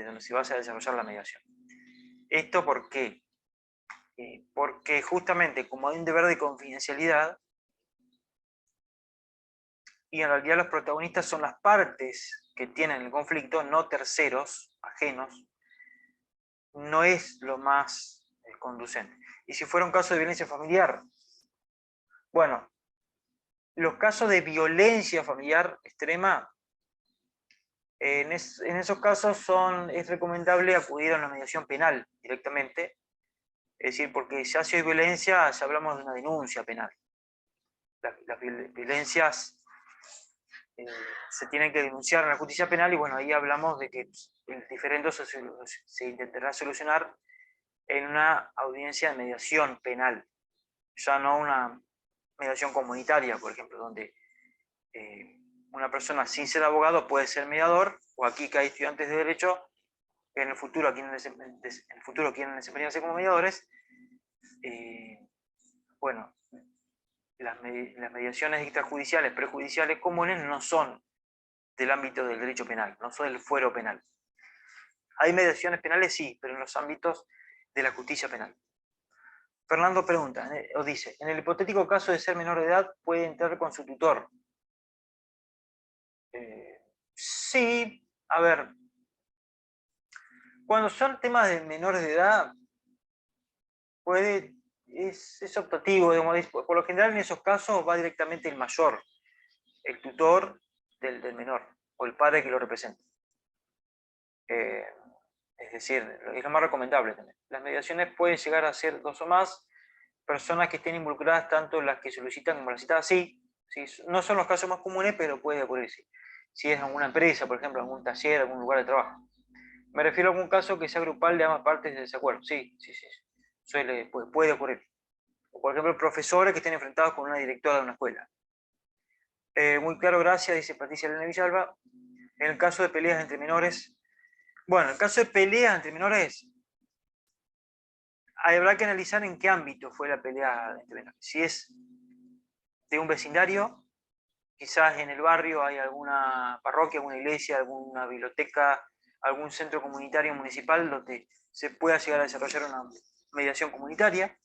S1: donde se va a desarrollar la mediación. ¿Esto por qué? Porque justamente como hay un deber de confidencialidad, y en realidad los protagonistas son las partes que tienen el conflicto, no terceros, ajenos, no es lo más conducente. Y si fuera un caso de violencia familiar, bueno, los casos de violencia familiar extrema, en esos casos es recomendable acudir a una mediación penal directamente, es decir, porque ya si hay violencia, ya hablamos de una denuncia penal. Las violencias se tienen que denunciar en la justicia penal y bueno, ahí hablamos de que el diferendo se intentará solucionar en una audiencia de mediación penal, ya no una mediación comunitaria, por ejemplo, donde una persona sin ser abogado puede ser mediador, o aquí que hay estudiantes de derecho que en el futuro quieren desempeñarse como mediadores. Bueno, las mediaciones extrajudiciales, prejudiciales comunes no son del ámbito del derecho penal, no son del fuero penal. ¿Hay mediaciones penales? Sí, pero en los ámbitos de la justicia penal. Fernando pregunta, o dice, en el hipotético caso de ser menor de edad, ¿puede entrar con su tutor? Sí, a ver, cuando son temas de menores de edad, es optativo, digamos, por lo general en esos casos va directamente el mayor, el tutor del menor, o el padre que lo representa. Es decir, es lo más recomendable también. Las mediaciones pueden llegar a ser 2 o más personas que estén involucradas, tanto las que solicitan como las citadas, sí, sí, no son los casos más comunes, pero puede ocurrir, sí. Si es alguna empresa, por ejemplo, algún taller, algún lugar de trabajo. Me refiero a algún caso que sea grupal de ambas partes de desacuerdo, sí, sí, sí, puede ocurrir. O por ejemplo, profesores que estén enfrentados con una directora de una escuela. Muy claro, gracias, dice Patricia Elena Villalba. En el caso de peleas entre menores, bueno, en el caso de peleas entre menores, habrá que analizar en qué ámbito fue la pelea entre menores. Si es de un vecindario, quizás en el barrio hay alguna parroquia, alguna iglesia, alguna biblioteca, algún centro comunitario municipal donde se pueda llegar a desarrollar una mediación comunitaria.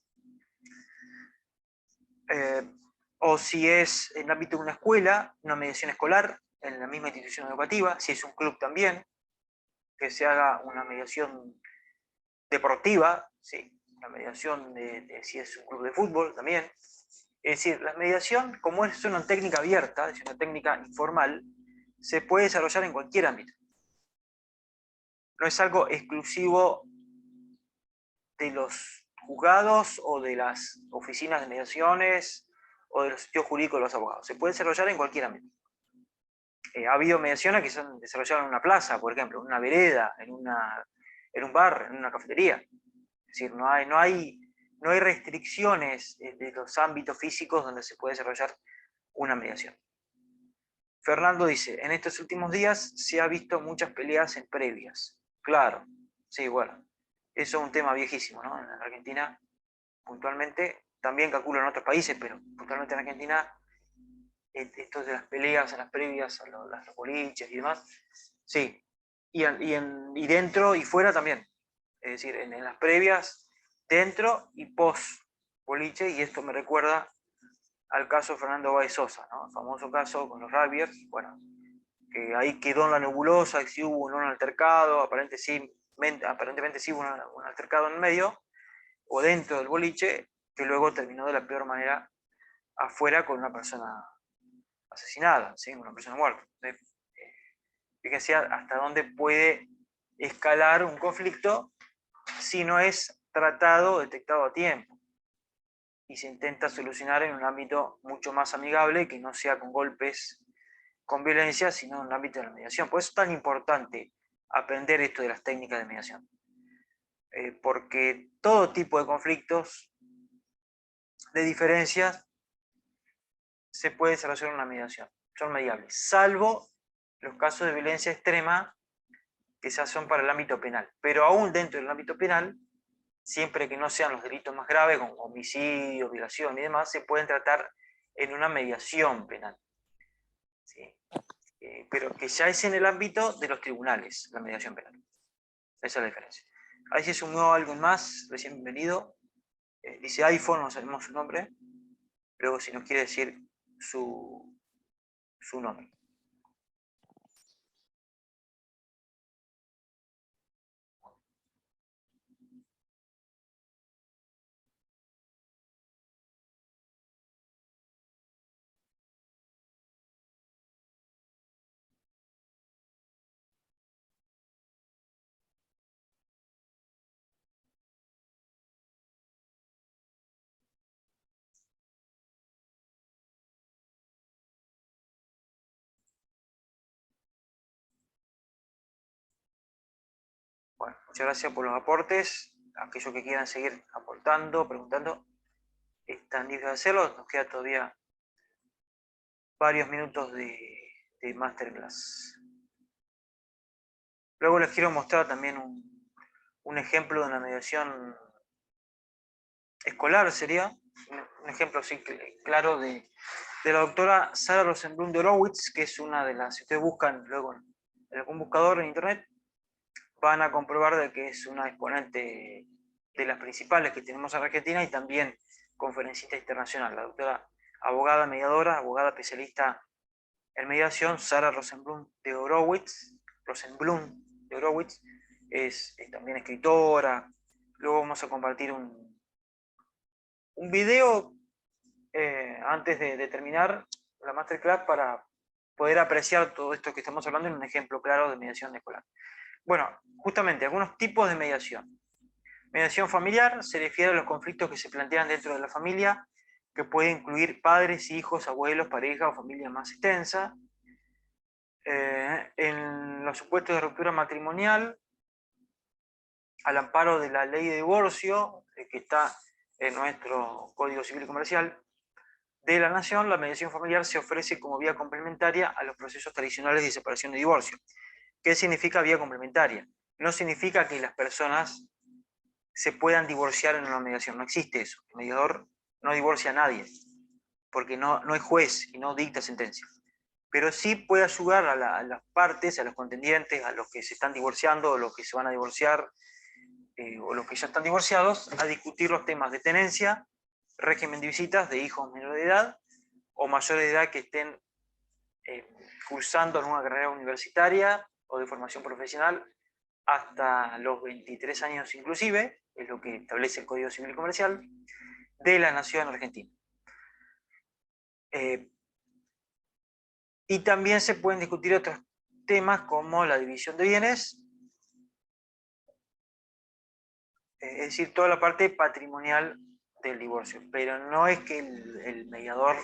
S1: O si es en el ámbito de una escuela, una mediación escolar en la misma institución educativa, si es un club también, que se haga una mediación deportiva, sí, una mediación de si es un club de fútbol también. Es decir, la mediación, como es una técnica abierta, es una técnica informal, se puede desarrollar en cualquier ámbito. No es algo exclusivo de los juzgados o de las oficinas de mediaciones o de los sitios jurídicos de los abogados. Se puede desarrollar en cualquier ámbito. Ha habido mediaciones que se han desarrollado en una plaza, por ejemplo, en una vereda, en un bar, en una cafetería. Es decir, no hay restricciones de los ámbitos físicos donde se puede desarrollar una mediación. Fernando dice, en estos últimos días se ha visto muchas peleas en previas. Claro, sí, bueno, eso es un tema viejísimo, ¿no? En Argentina, puntualmente, también calculo en otros países, pero puntualmente en Argentina, esto de las peleas en las previas a las boliches y demás, sí. Y dentro y fuera también. Es decir, en las previas, dentro y post boliche, y esto me recuerda al caso de Fernando Báez Sosa, ¿no? El famoso caso con los rugbyers, bueno, que ahí quedó en la nebulosa, si hubo un altercado, aparentemente sí hubo un altercado en el medio, o dentro del boliche, que luego terminó de la peor manera afuera con una persona asesinada, ¿sí? Una persona muerta. Fíjense hasta dónde puede escalar un conflicto si no es tratado o detectado a tiempo y se intenta solucionar en un ámbito mucho más amigable, que no sea con golpes, con violencia, sino en el ámbito de la mediación. Por eso es tan importante aprender esto de las técnicas de mediación. Porque todo tipo de conflictos, de diferencias, se puede desarrollar en una mediación. Son mediables, salvo los casos de violencia extrema, que esas son para el ámbito penal. Pero aún dentro del ámbito penal, siempre que no sean los delitos más graves, como homicidio, violación y demás, se pueden tratar en una mediación penal. ¿Sí? Pero que ya es en el ámbito de los tribunales, la mediación penal. Esa es la diferencia. Ahí se sumó alguien más, recién bienvenido. Dice iPhone, no sabemos su nombre. Luego si nos quiere decir su nombre. Bueno, muchas gracias por los aportes. Aquellos que quieran seguir aportando, preguntando, están libres de hacerlo. Nos queda todavía varios minutos de masterclass. Luego les quiero mostrar también un ejemplo de una mediación escolar, sería un ejemplo así claro de la doctora Sara Rosenblum de Horowitz, que es una de las, si ustedes buscan luego en algún buscador en internet, van a comprobar de que es una exponente de las principales que tenemos en Argentina y también conferencista internacional, la doctora abogada mediadora, abogada especialista en mediación, Sara Rosenblum de Horowitz. Es también escritora. Luego vamos a compartir un video antes de terminar la masterclass para poder apreciar todo esto que estamos hablando en un ejemplo claro de mediación escolar. Bueno, justamente algunos tipos de mediación. Mediación familiar se refiere a los conflictos que se plantean dentro de la familia, que puede incluir padres, hijos, abuelos, pareja o familia más extensa. En los supuestos de ruptura matrimonial, al amparo de la ley de divorcio, que está en nuestro Código Civil y Comercial de la Nación, la mediación familiar se ofrece como vía complementaria a los procesos tradicionales de separación y divorcio. ¿Qué significa vía complementaria? No significa que las personas se puedan divorciar en una mediación, no existe eso. El mediador no divorcia a nadie, porque no es juez y no dicta sentencia. Pero sí puede ayudar a las partes, a los contendientes, a los que se están divorciando o los que se van a divorciar, o los que ya están divorciados, a discutir los temas de tenencia, régimen de visitas de hijos menores de edad o mayores de edad que estén cursando alguna carrera universitaria o de formación profesional hasta los 23 años inclusive, es lo que establece el Código Civil y Comercial de la Nación Argentina. Y también se pueden discutir otros temas como la división de bienes, es decir, toda la parte patrimonial del divorcio, pero no es que el mediador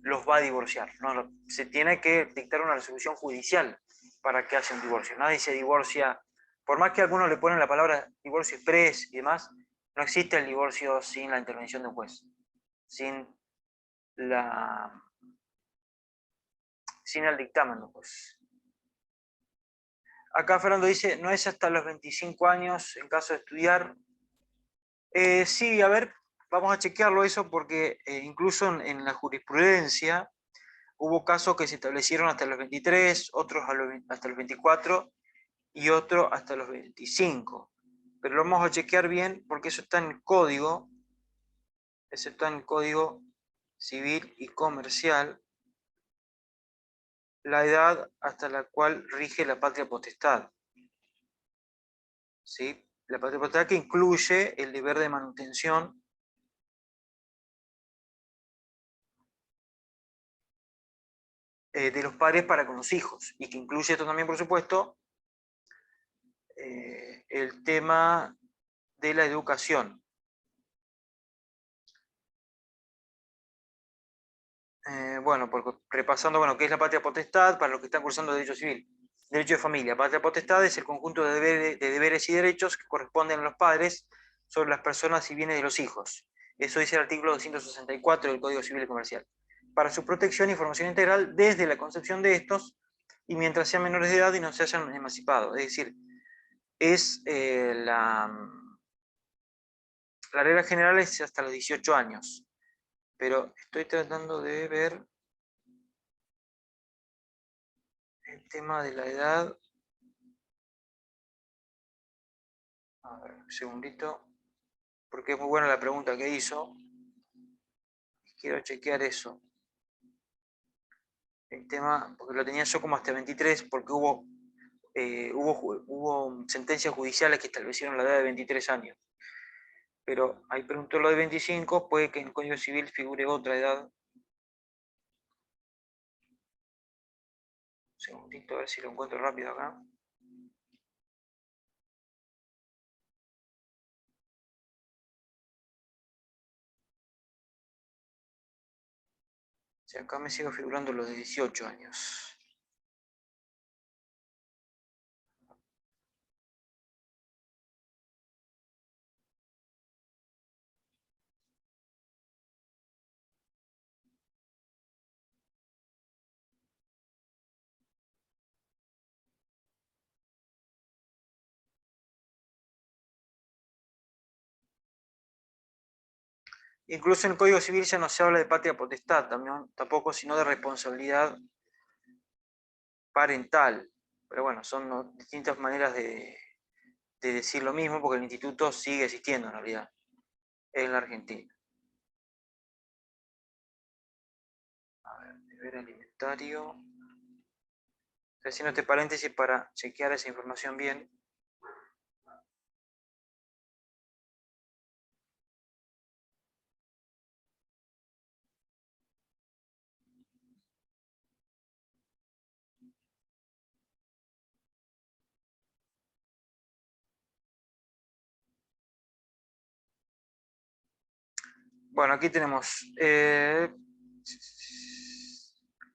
S1: los va a divorciar, no, se tiene que dictar una resolución judicial para que haya un divorcio. Nadie se divorcia, por más que algunos le ponen la palabra divorcio express y demás, no existe el divorcio sin la intervención de un juez, sin el dictamen de un juez. Acá Fernando dice, no es hasta los 25 años en caso de estudiar. Sí, a ver, vamos a chequearlo eso porque incluso en la jurisprudencia hubo casos que se establecieron hasta los 23, otros hasta los 24 y otros hasta los 25. Pero lo vamos a chequear bien porque eso está en el código, eso está en el Código Civil y Comercial, la edad hasta la cual rige la patria potestad. ¿Sí? La patria potestad que incluye el deber de manutención de los padres para con los hijos, y que incluye esto también, por supuesto, el tema de la educación. Bueno, repasando, bueno, ¿qué es la patria potestad? Para los que están cursando Derecho Civil. Derecho de familia. Patria potestad es el conjunto de deberes y derechos que corresponden a los padres sobre las personas y bienes de los hijos. Eso dice el artículo 264 del Código Civil y Comercial. Para su protección y formación integral desde la concepción de estos y mientras sean menores de edad y no se hayan emancipado. Es decir, es la regla general es hasta los 18 años. Pero estoy tratando de ver el tema de la edad. A ver, un segundito, porque es muy buena la pregunta que hizo. Quiero chequear eso. El tema, porque lo tenía yo como hasta 23, porque hubo sentencias judiciales que establecieron la edad de 23 años. Pero ahí preguntó lo de 25, puede que en el Código Civil figure otra edad. Un segundito, a ver si lo encuentro rápido acá. Si acá me sigo figurando los de 18 años. Incluso en el Código Civil ya no se habla de patria potestad, tampoco, sino de responsabilidad parental. Pero bueno, son distintas maneras de de decir lo mismo, porque el instituto sigue existiendo en realidad en la Argentina. A ver, deber alimentario. Estoy haciendo este paréntesis para chequear esa información bien. Bueno, aquí tenemos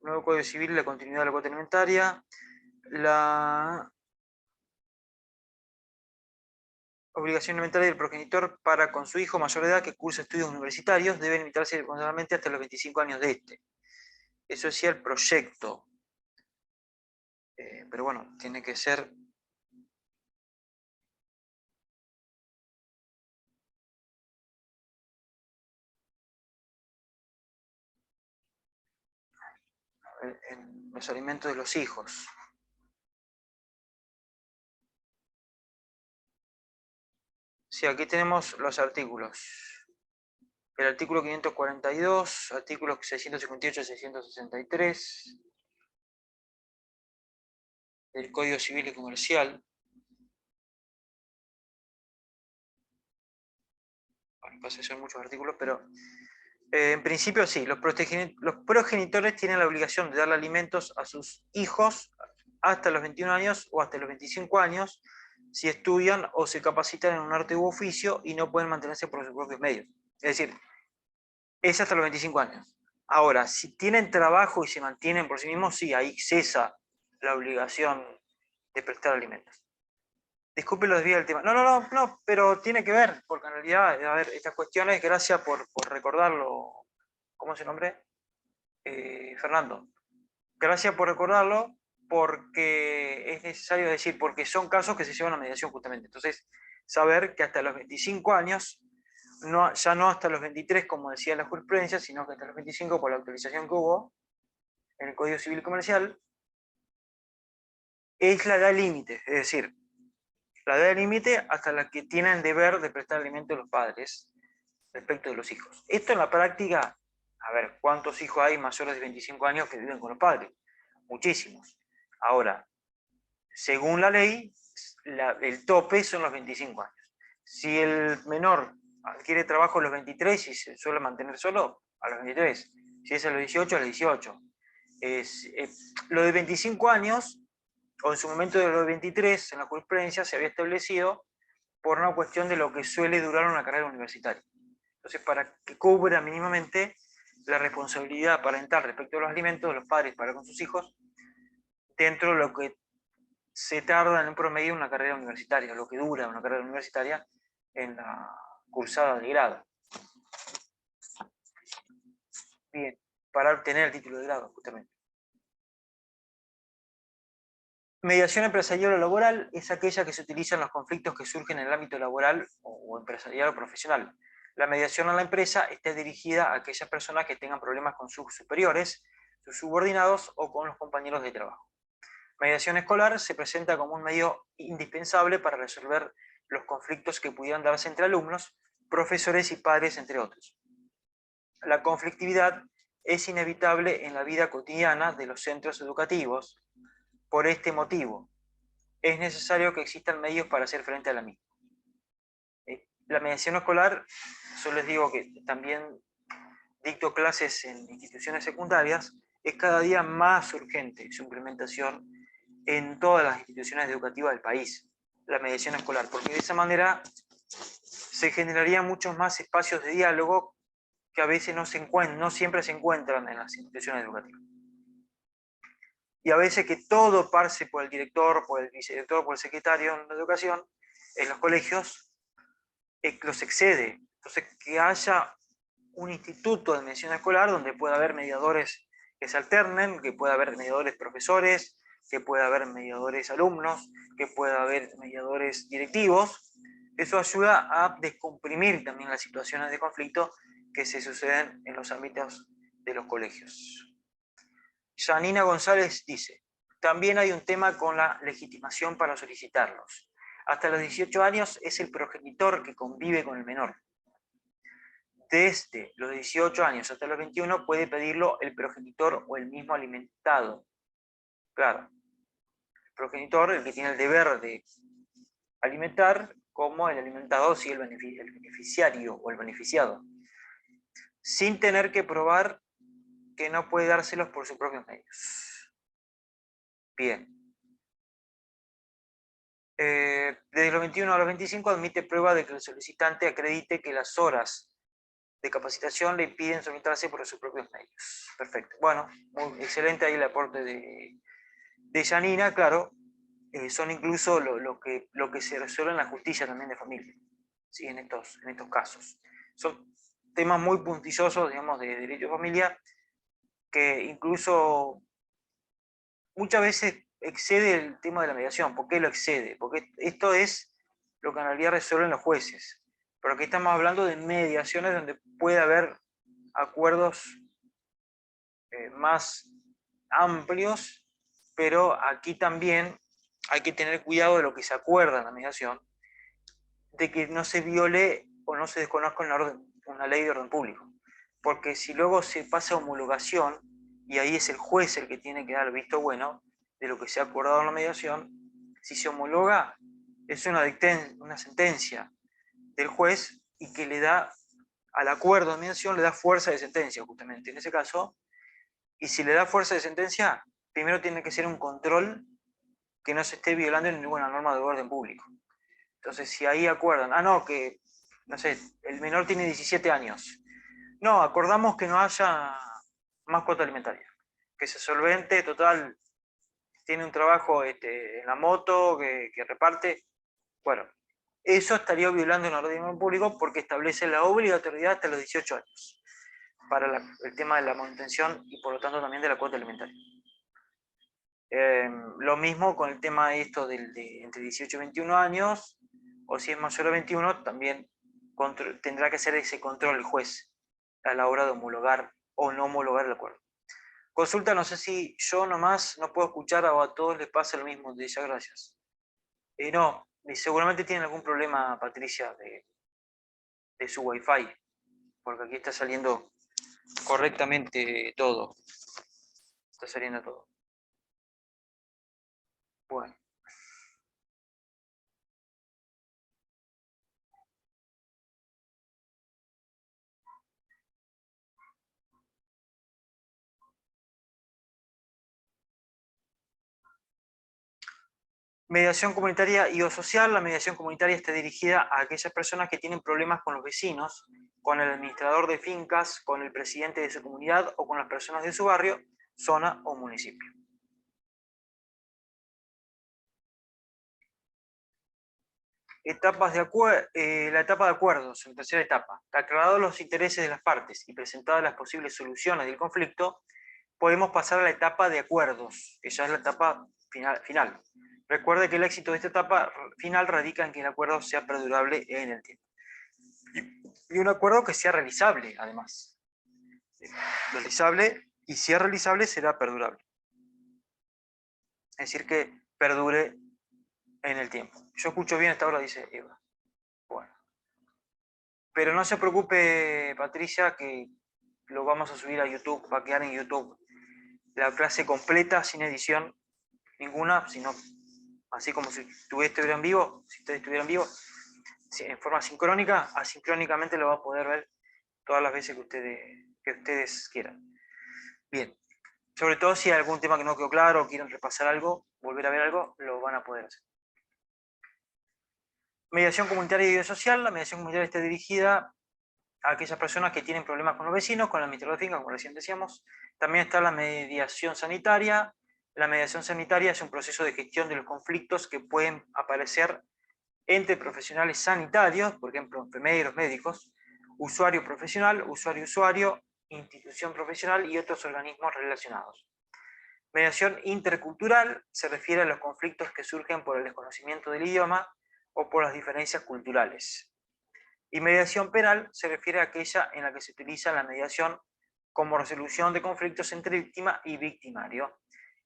S1: nuevo Código Civil, la continuidad de la cuota alimentaria, la obligación alimentaria del progenitor para con su hijo mayor de edad que cursa estudios universitarios debe limitarse irresponsablemente hasta los 25 años de este. Eso decía el proyecto. Pero bueno, tiene que ser... en los alimentos de los hijos. Sí, aquí tenemos los artículos. El artículo 542, artículos 658 y 663 del Código Civil y Comercial. Bueno, pasa que son muchos artículos, pero en principio sí, los progenitores tienen la obligación de darle alimentos a sus hijos hasta los 21 años o hasta los 25 años si estudian o se capacitan en un arte u oficio y no pueden mantenerse por sus propios medios. Es decir, es hasta los 25 años. Ahora, si tienen trabajo y se mantienen por sí mismos, sí, ahí cesa la obligación de prestar alimentos. Disculpe lo desvío del tema. No, pero tiene que ver, porque en realidad, a ver, estas cuestiones, gracias por recordarlo. ¿Cómo es su nombre? Fernando. Gracias por recordarlo, porque es necesario decir, porque son casos que se llevan a mediación justamente. Entonces, saber que hasta los 25 años, no, ya no hasta los 23, como decía la jurisprudencia, sino que hasta los 25, por la actualización que hubo en el Código Civil y Comercial, es la edad límite, es decir, la edad límite hasta la que tienen deber de prestar alimento a los padres respecto de los hijos. Esto en la práctica, a ver, ¿cuántos hijos hay mayores de 25 años que viven con los padres? Muchísimos. Ahora, según la ley, el tope son los 25 años. Si el menor adquiere trabajo a los 23 y se suele mantener solo, a los 23. Si es a los 18, a los 18. Lo de 25 años, o en su momento de los 23, en la jurisprudencia se había establecido por una cuestión de lo que suele durar una carrera universitaria. Entonces, para que cubra mínimamente la responsabilidad parental respecto a los alimentos de los padres para con sus hijos, dentro de lo que se tarda en un promedio una carrera universitaria, lo que dura una carrera universitaria en la cursada de grado. Bien, para obtener el título de grado, justamente. Mediación empresarial o laboral es aquella que se utiliza en los conflictos que surgen en el ámbito laboral o empresarial o profesional. La mediación en la empresa está dirigida a aquellas personas que tengan problemas con sus superiores, sus subordinados o con los compañeros de trabajo. Mediación escolar se presenta como un medio indispensable para resolver los conflictos que pudieran darse entre alumnos, profesores y padres, entre otros. La conflictividad es inevitable en la vida cotidiana de los centros educativos. Por este motivo, es necesario que existan medios para hacer frente a la misma. La mediación escolar, yo les digo que también dicto clases en instituciones secundarias, es cada día más urgente su implementación en todas las instituciones educativas del país, la mediación escolar, porque de esa manera se generarían muchos más espacios de diálogo que a veces no siempre se encuentran en las instituciones educativas. Y a veces que todo pase por el director, por el vicedirector, por el secretario en la educación, en los colegios, los excede. Entonces, que haya un instituto de mediación escolar donde pueda haber mediadores que se alternen, que pueda haber mediadores profesores, que pueda haber mediadores alumnos, que pueda haber mediadores directivos. Eso ayuda a descomprimir también las situaciones de conflicto que se suceden en los ámbitos de los colegios. Janina González dice, también hay un tema con la legitimación para solicitarlos. Hasta los 18 años es el progenitor que convive con el menor. Desde los 18 años hasta los 21 puede pedirlo el progenitor o el mismo alimentado. Claro, el progenitor, el que tiene el deber de alimentar, como el alimentado, sí, el beneficiario o el beneficiado, sin tener que probar que no puede dárselos por sus propios medios. Bien. Desde los 21 a los 25 admite prueba de que el solicitante acredite que las horas de capacitación le impiden solicitarse por sus propios medios. Perfecto. Bueno, muy excelente ahí el aporte de Janina, claro. Son incluso lo que se resuelve en la justicia también de familia, ¿sí? en estos casos. Son temas muy puntillosos, digamos, de derecho de familia, que incluso muchas veces excede el tema de la mediación. ¿Por qué lo excede? Porque esto es lo que en realidad resuelven los jueces. Pero aquí estamos hablando de mediaciones donde puede haber acuerdos más amplios, pero aquí también hay que tener cuidado de lo que se acuerda en la mediación, de que no se viole o no se desconozca una ley de orden público. Porque si luego se pasa a homologación, y ahí es el juez el que tiene que dar el visto bueno de lo que se ha acordado en la mediación, si se homologa, es una sentencia del juez y que le da al acuerdo de mediación, le da fuerza de sentencia, justamente en ese caso. Y si le da fuerza de sentencia, primero tiene que ser un control que no se esté violando en ninguna norma de orden público. Entonces, si ahí acuerdan, no, que, no sé, el menor tiene 17 años. No, acordamos que no haya más cuota alimentaria. Que se solvente, total, tiene un trabajo en la moto, que reparte. Bueno, eso estaría violando un orden público porque establece la obligatoriedad hasta los 18 años para el tema de la manutención y por lo tanto también de la cuota alimentaria. Lo mismo con el tema de esto de entre 18 y 21 años, o si es mayor a 21, también tendrá que hacer ese control el juez a la hora de homologar o no homologar el acuerdo. Consulta, no sé si yo nomás no puedo escuchar o a todos les pasa lo mismo, de ya gracias. No, seguramente tienen algún problema, Patricia, de su wifi, porque aquí está saliendo correctamente todo. Está saliendo todo. Bueno. Mediación comunitaria y o social. La mediación comunitaria está dirigida a aquellas personas que tienen problemas con los vecinos, con el administrador de fincas, con el presidente de su comunidad o con las personas de su barrio, zona o municipio. La etapa de acuerdos, en tercera etapa. Aclarados los intereses de las partes y presentadas las posibles soluciones del conflicto, podemos pasar a la etapa de acuerdos, que ya es la etapa final. Recuerde que el éxito de esta etapa final radica en que el acuerdo sea perdurable en el tiempo. Y un acuerdo que sea realizable, además. Realizable, y si es realizable, será perdurable. Es decir, que perdure en el tiempo. Yo escucho bien hasta ahora, dice Eva. Bueno. Pero no se preocupe, Patricia, que lo vamos a subir a YouTube, va a quedar en YouTube la clase completa, sin edición ninguna, sino así como si estuviera en vivo, en forma sincrónica, asincrónicamente lo va a poder ver todas las veces que ustedes quieran. Bien, sobre todo si hay algún tema que no quedó claro, quieren repasar algo, volver a ver algo, lo van a poder hacer. Mediación comunitaria y biosocial. La mediación comunitaria está dirigida a aquellas personas que tienen problemas con los vecinos, con el administrador de finca, como recién decíamos. También está la mediación sanitaria. La mediación sanitaria es un proceso de gestión de los conflictos que pueden aparecer entre profesionales sanitarios, por ejemplo, enfermeros, médicos, usuario profesional, usuario-usuario, institución profesional y otros organismos relacionados. Mediación intercultural se refiere a los conflictos que surgen por el desconocimiento del idioma o por las diferencias culturales. Y mediación penal se refiere a aquella en la que se utiliza la mediación como resolución de conflictos entre víctima y victimario.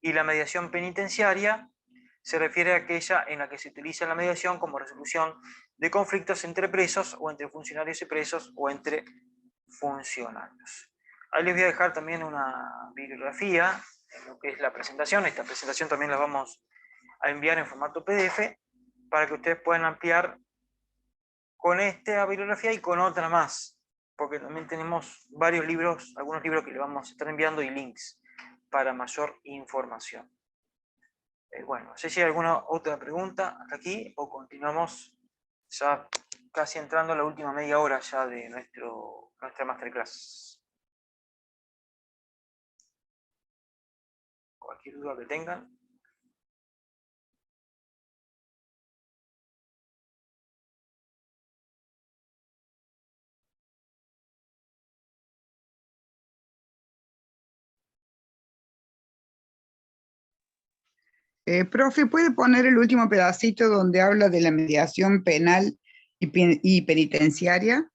S1: Y la mediación penitenciaria se refiere a aquella en la que se utiliza la mediación como resolución de conflictos entre presos o entre funcionarios y presos o entre funcionarios. Ahí les voy a dejar también una bibliografía en lo que es la presentación. Esta presentación también la vamos a enviar en formato PDF para que ustedes puedan ampliar con esta bibliografía y con otra más, porque también tenemos varios libros, algunos libros que les vamos a estar enviando y links para mayor información. Bueno, no sé si hay alguna otra pregunta hasta aquí o continuamos ya casi entrando a la última media hora ya de nuestra masterclass. Cualquier duda que tengan.
S3: Profe, ¿puede poner el último pedacito donde habla de la mediación penal y penitenciaria?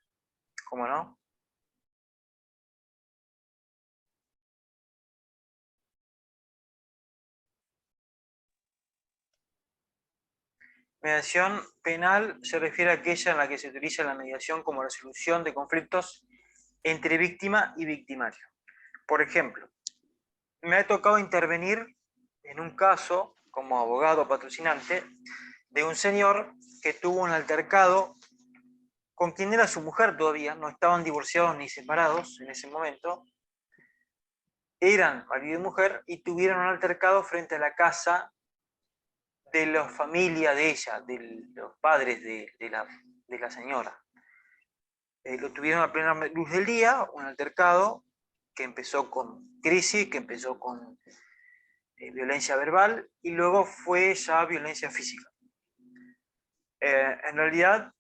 S1: ¿Cómo no? Mediación penal se refiere a aquella en la que se utiliza la mediación como resolución de conflictos entre víctima y victimario. Por ejemplo, me ha tocado intervenir en un caso como abogado patrocinante de un señor que tuvo un altercado con quien era su mujer todavía, no estaban divorciados ni separados en ese momento, eran marido y mujer y tuvieron un altercado frente a la casa de la familia de ella, de los padres de la señora. Lo tuvieron a plena luz del día, un altercado que empezó con crisis, que empezó con violencia verbal y luego fue ya violencia física. En realidad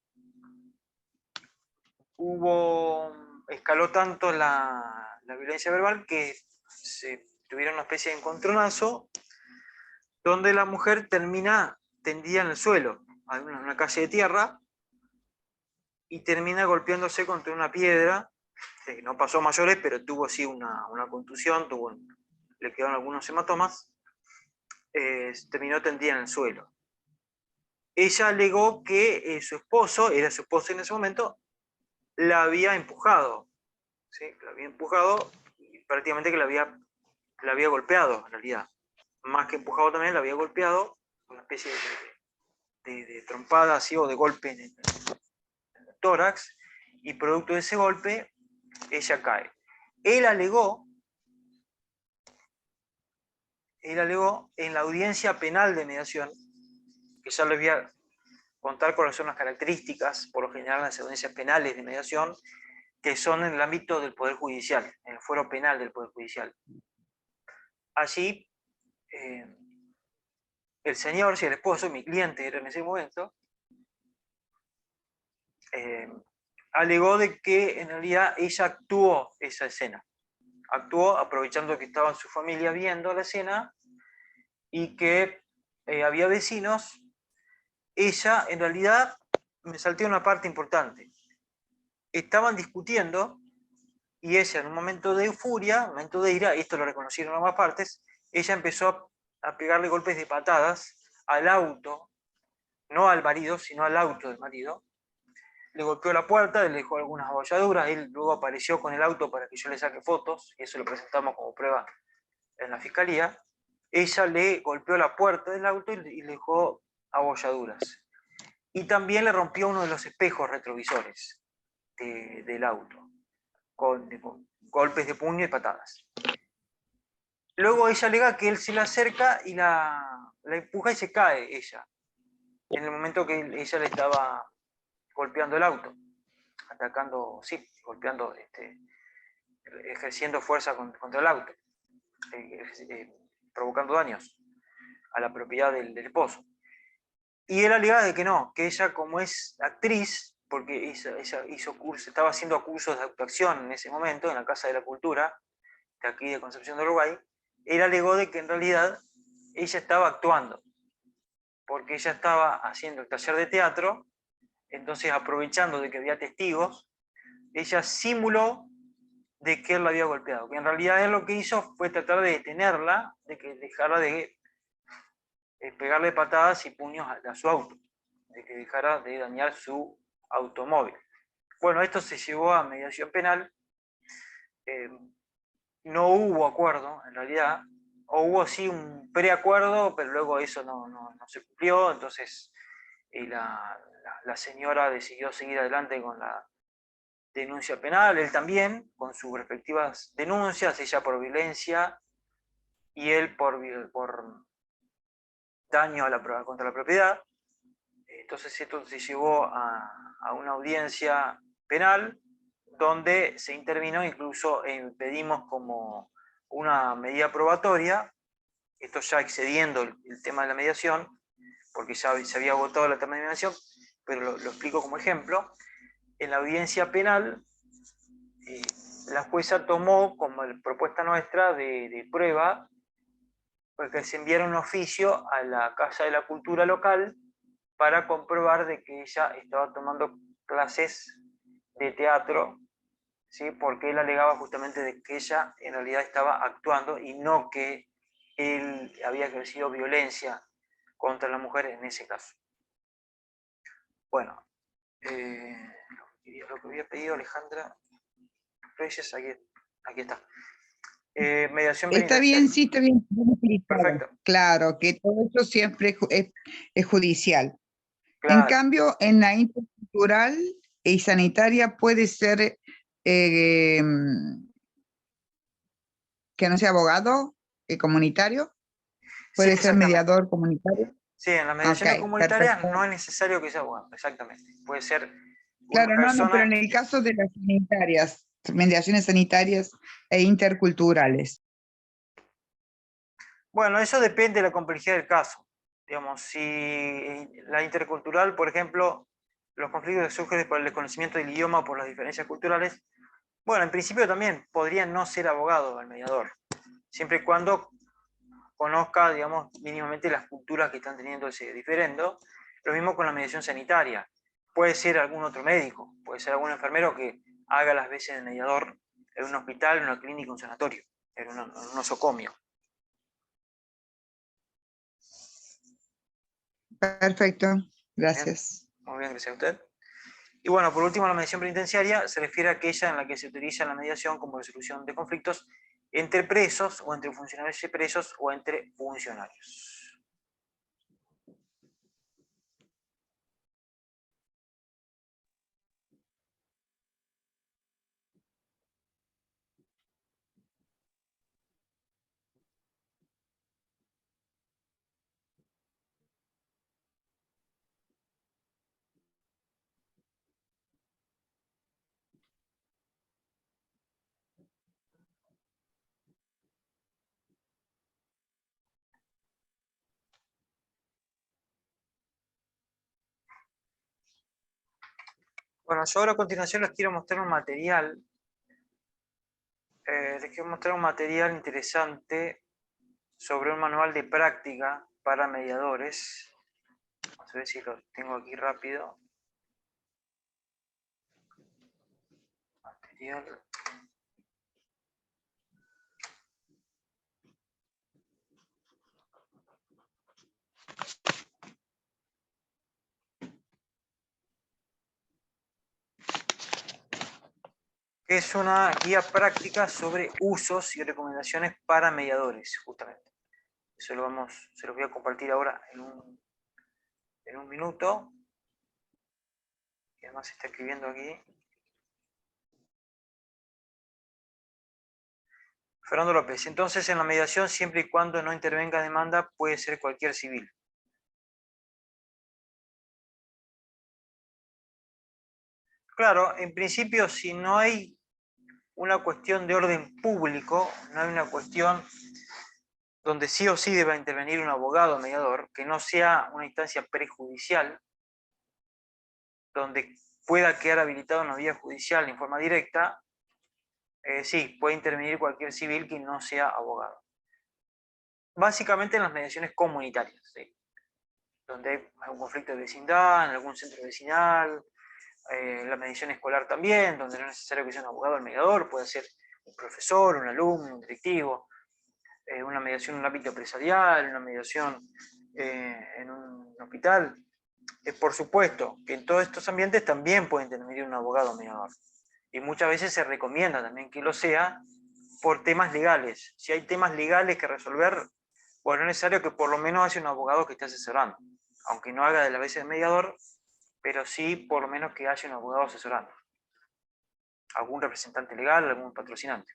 S1: escaló tanto la violencia verbal que se tuvieron una especie de encontronazo donde la mujer termina tendida en el suelo, en una calle de tierra, y termina golpeándose contra una piedra. No pasó mayores, pero tuvo sí una contusión, le quedaron algunos hematomas, terminó tendida en el suelo. Ella alegó que su esposo, era su esposo en ese momento, la había empujado, ¿sí? La había empujado y prácticamente que la había golpeado en realidad. Más que empujado también, la había golpeado, una especie de trompada así o de golpe en el tórax, y producto de ese golpe, ella cae. Él alegó en la audiencia penal de mediación, que ya les voy a contar cuáles son las características, por lo general en las audiencias penales de mediación, que son en el ámbito del Poder Judicial, en el fuero penal del Poder Judicial. Allí, el señor, si el esposo, mi cliente era en ese momento, alegó de que en realidad ella actuó esa escena. Actuó aprovechando que estaban su familia viendo la escena y que había vecinos. Ella, en realidad, me salté una parte importante. Estaban discutiendo y ella, en un momento de euforia, un momento de ira, y esto lo reconocieron ambas partes, ella empezó a pegarle golpes de patadas al auto, no al marido, sino al auto del marido. Le golpeó la puerta, le dejó algunas abolladuras, él luego apareció con el auto para que yo le saque fotos, y eso lo presentamos como prueba en la fiscalía. Ella le golpeó la puerta del auto y le dejó abolladuras. Y también le rompió uno de los espejos retrovisores del auto, con golpes de puño y patadas. Luego ella alega que él se le acerca y la empuja y se cae ella, en el momento que ella le estaba golpeando el auto, atacando, sí, golpeando, ejerciendo fuerza contra el auto, provocando daños a la propiedad del esposo. Y él alega de que no, que ella como es actriz, porque ella hizo curso, estaba haciendo cursos de actuación en ese momento en la Casa de la Cultura, de aquí de Concepción de Uruguay, él alegó de que en realidad ella estaba actuando, porque ella estaba haciendo el taller de teatro, entonces aprovechando de que había testigos, ella simuló de que él la había golpeado, que en realidad él lo que hizo fue tratar de detenerla, de que dejara de pegarle patadas y puños a su auto, de que dejara de dañar su automóvil. Bueno, esto se llevó a mediación penal. No hubo acuerdo, en realidad, o hubo sí un preacuerdo, pero luego eso no se cumplió, entonces la señora decidió seguir adelante con la denuncia penal, él también, con sus respectivas denuncias, ella por violencia y él por daño contra la propiedad. Entonces esto se llevó a una audiencia penal donde se intervino, incluso pedimos como una medida probatoria, esto ya excediendo el tema de la mediación, porque ya se había agotado la terminación, de mediación, pero lo explico como ejemplo. En la audiencia penal, la jueza tomó como propuesta nuestra de prueba, porque se enviara un oficio a la Casa de la Cultura local para comprobar de que ella estaba tomando clases de teatro, ¿sí? Porque él alegaba justamente de que ella en realidad estaba actuando y no que él había ejercido violencia contra la mujer en ese caso. Bueno, lo que había pedido Alejandra Reyes, aquí está. Mediación
S3: Está
S1: penitenciaria.
S3: bien, sí, está bien explicado.
S1: Perfecto.
S3: Claro, que todo eso siempre es judicial.
S1: Claro.
S3: En cambio, en la intercultural y sanitaria puede ser que no sea abogado comunitario, puede
S1: Sí,
S3: ser mediador comunitario.
S1: Sí, en las
S3: Ok,
S1: mediaciones comunitarias
S3: perfecto.
S1: no es necesario que sea abogado, exactamente. Puede ser una
S3: Claro, no, pero en
S1: persona.
S3: el caso de las sanitarias, mediaciones sanitarias e interculturales.
S1: Bueno, eso depende de la complejidad del caso. Digamos, si la intercultural, por ejemplo, los conflictos que surgen por el desconocimiento del idioma o por las diferencias culturales, bueno, en principio también podría no ser abogado el mediador, siempre y cuando conozca, digamos, mínimamente las culturas que están teniendo ese diferendo. Lo mismo con la mediación sanitaria. Puede ser algún otro médico, puede ser algún enfermero que haga las veces de mediador en un hospital, en una clínica, un sanatorio, en un nosocomio.
S3: Perfecto, gracias.
S1: Muy bien, gracias a usted. Y bueno, por último, la mediación penitenciaria se refiere a aquella en la que se utiliza la mediación como resolución de conflictos entre presos o entre funcionarios y presos o entre funcionarios. Bueno, yo ahora a continuación les quiero mostrar un material. Les quiero mostrar un material interesante sobre un manual de práctica para mediadores. Vamos a ver si lo tengo aquí rápido. Material. Que es una guía práctica sobre usos y recomendaciones para mediadores, justamente. Se los voy a compartir ahora en un minuto. Y además se está escribiendo aquí. Fernando López. Entonces, en la mediación, siempre y cuando no intervenga demanda, puede ser cualquier civil. Claro, en principio, si no hay una cuestión de orden público, no hay una cuestión donde sí o sí deba intervenir un abogado mediador, que no sea una instancia prejudicial, donde pueda quedar habilitada una vía judicial en forma directa, sí, puede intervenir cualquier civil que no sea abogado. Básicamente en las mediaciones comunitarias, ¿sí? Donde hay algún conflicto de vecindad, en algún centro vecinal, la mediación escolar también, donde no es necesario que sea un abogado el mediador, puede ser un profesor, un alumno, un directivo, una mediación en un ámbito empresarial, una mediación en un hospital. Por supuesto que en todos estos ambientes también puede intervenir un abogado mediador. Y muchas veces se recomienda también que lo sea por temas legales. Si hay temas legales que resolver, bueno, es necesario que por lo menos haya un abogado que esté asesorando. Aunque no haga de la vez de mediador, pero sí por lo menos que haya un abogado asesorando. Algún representante legal, algún patrocinante.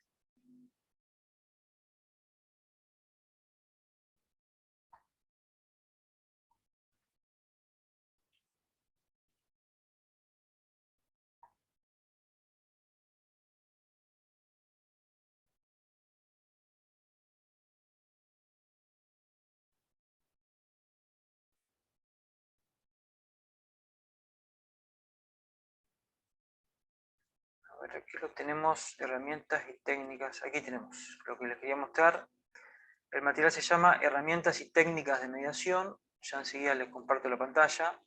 S1: A ver, aquí lo tenemos, herramientas y técnicas. Aquí tenemos lo que les quería mostrar. El material se llama Herramientas y técnicas de mediación. Ya enseguida les comparto la pantalla.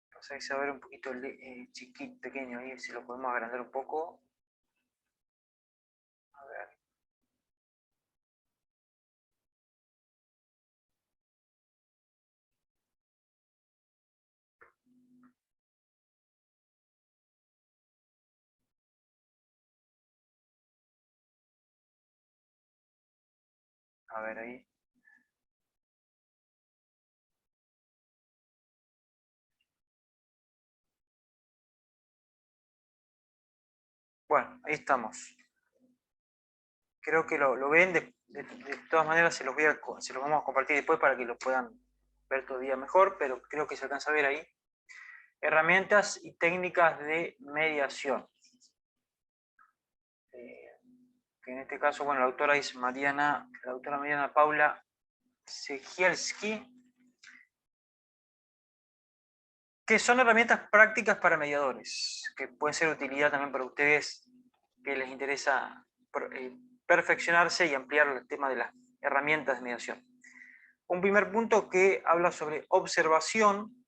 S1: Entonces ahí se va a ver un poquito chiquito, pequeño ahí, si lo podemos agrandar un poco. A ver. A ver ahí. Bueno, ahí estamos. Creo que lo ven, de todas maneras se los vamos a compartir después para que lo puedan ver todavía mejor, pero creo que se alcanza a ver ahí. Herramientas y técnicas de mediación. Que en este caso, bueno, la autora es la autora Mariana Paula Segielski, que son herramientas prácticas para mediadores, que pueden ser de utilidad también para ustedes que les interesa perfeccionarse y ampliar el tema de las herramientas de mediación. Un primer punto que habla sobre observación,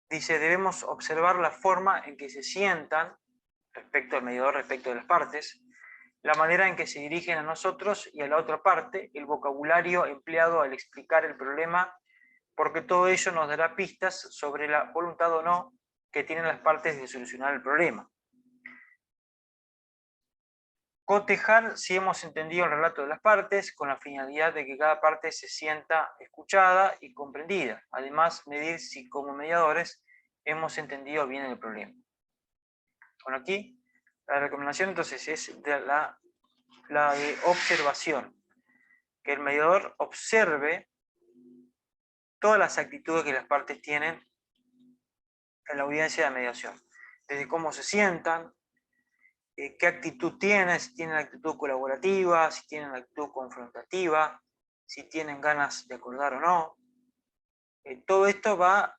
S1: dice, debemos observar la forma en que se sientan respecto al mediador, respecto de las partes, la manera en que se dirigen a nosotros y a la otra parte, el vocabulario empleado al explicar el problema, porque todo ello nos dará pistas sobre la voluntad o no que tienen las partes de solucionar el problema. Cotejar si hemos entendido el relato de las partes con la finalidad de que cada parte se sienta escuchada y comprendida. Además, medir si como mediadores hemos entendido bien el problema. Bueno, aquí la recomendación entonces es de la de observación. Que el mediador observe todas las actitudes que las partes tienen en la audiencia de mediación. Desde cómo se sientan, qué actitud tienen, si tienen actitud colaborativa, si tienen actitud confrontativa, si tienen ganas de acordar o no. Todo esto va,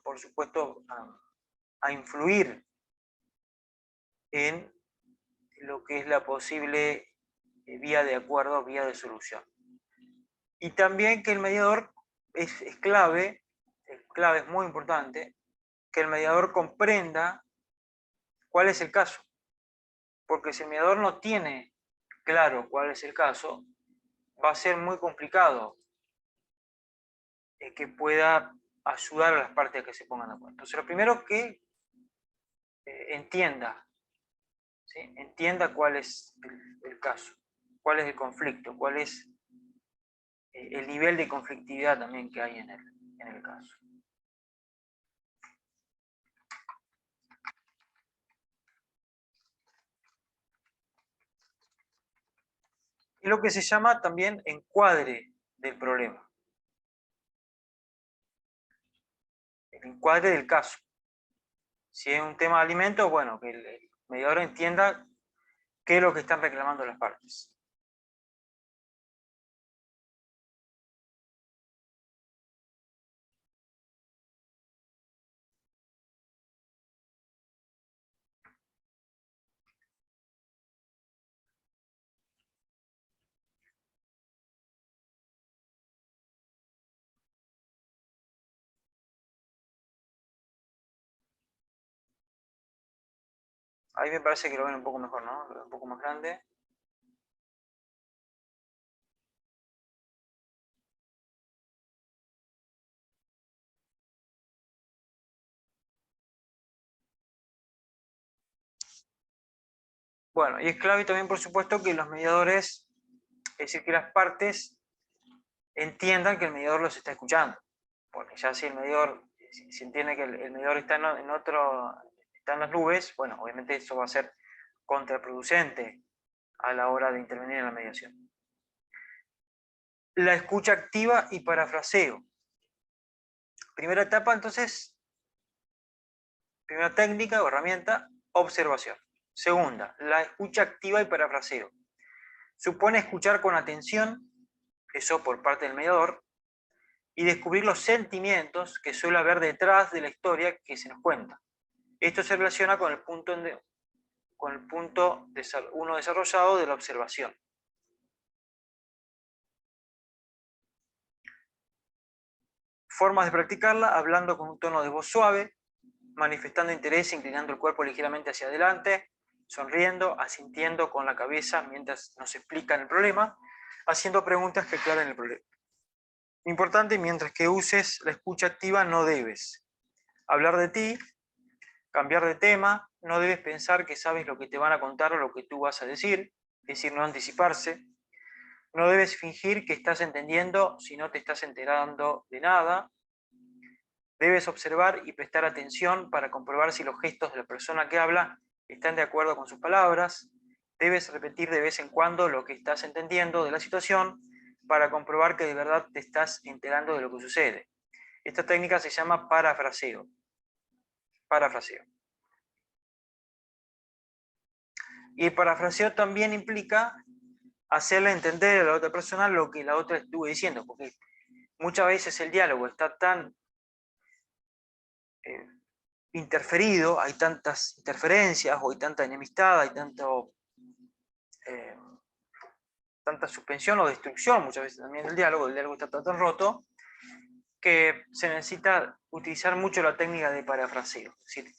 S1: por supuesto, a influir en lo que es la posible vía de acuerdo, vía de solución. Y también que el mediador es clave, es muy importante, que el mediador comprenda cuál es el caso. Porque si el mediador no tiene claro cuál es el caso, va a ser muy complicado que pueda ayudar a las partes a que se pongan de acuerdo. Entonces, lo primero que entienda, ¿sí? Entienda cuál es el caso, cuál es el conflicto, cuál es el nivel de conflictividad también que hay en el caso. Y lo que se llama también encuadre del problema. El encuadre del caso. Si es un tema de alimentos, bueno, que el mediador entienda qué es lo que están reclamando las partes. Ahí me parece que lo ven un poco mejor, ¿no? Lo ven un poco más grande. Bueno, y es clave también, por supuesto, que los mediadores, es decir, que las partes entiendan que el mediador los está escuchando. Porque ya si el mediador, si entiende que el mediador está en otro, está en las nubes, bueno, obviamente eso va a ser contraproducente a la hora de intervenir en la mediación. La escucha activa y parafraseo. Primera etapa, entonces, primera técnica o herramienta, observación. Segunda, la escucha activa y parafraseo. Supone escuchar con atención, eso por parte del mediador, y descubrir los sentimientos que suele haber detrás de la historia que se nos cuenta. Esto se relaciona con el punto 1 desarrollado de la observación. Formas de practicarla: hablando con un tono de voz suave, manifestando interés, inclinando el cuerpo ligeramente hacia adelante, sonriendo, asintiendo con la cabeza mientras nos explican el problema, haciendo preguntas que aclaren el problema. Importante: mientras que uses la escucha activa no debes hablar de ti, cambiar de tema, no debes pensar que sabes lo que te van a contar o lo que tú vas a decir, es decir, no anticiparse. No debes fingir que estás entendiendo si no te estás enterando de nada. Debes observar y prestar atención para comprobar si los gestos de la persona que habla están de acuerdo con sus palabras. Debes repetir de vez en cuando lo que estás entendiendo de la situación para comprobar que de verdad te estás enterando de lo que sucede. Esta técnica se llama parafraseo. Parafraseo. Y el parafraseo también implica hacerle entender a la otra persona lo que la otra estuvo diciendo, porque muchas veces el diálogo está tan interferido, hay tantas interferencias, o hay tanta enemistad, hay tanta suspensión o destrucción muchas veces también del diálogo, el diálogo está tan roto, que se necesita utilizar mucho la técnica de parafraseo. Es decir,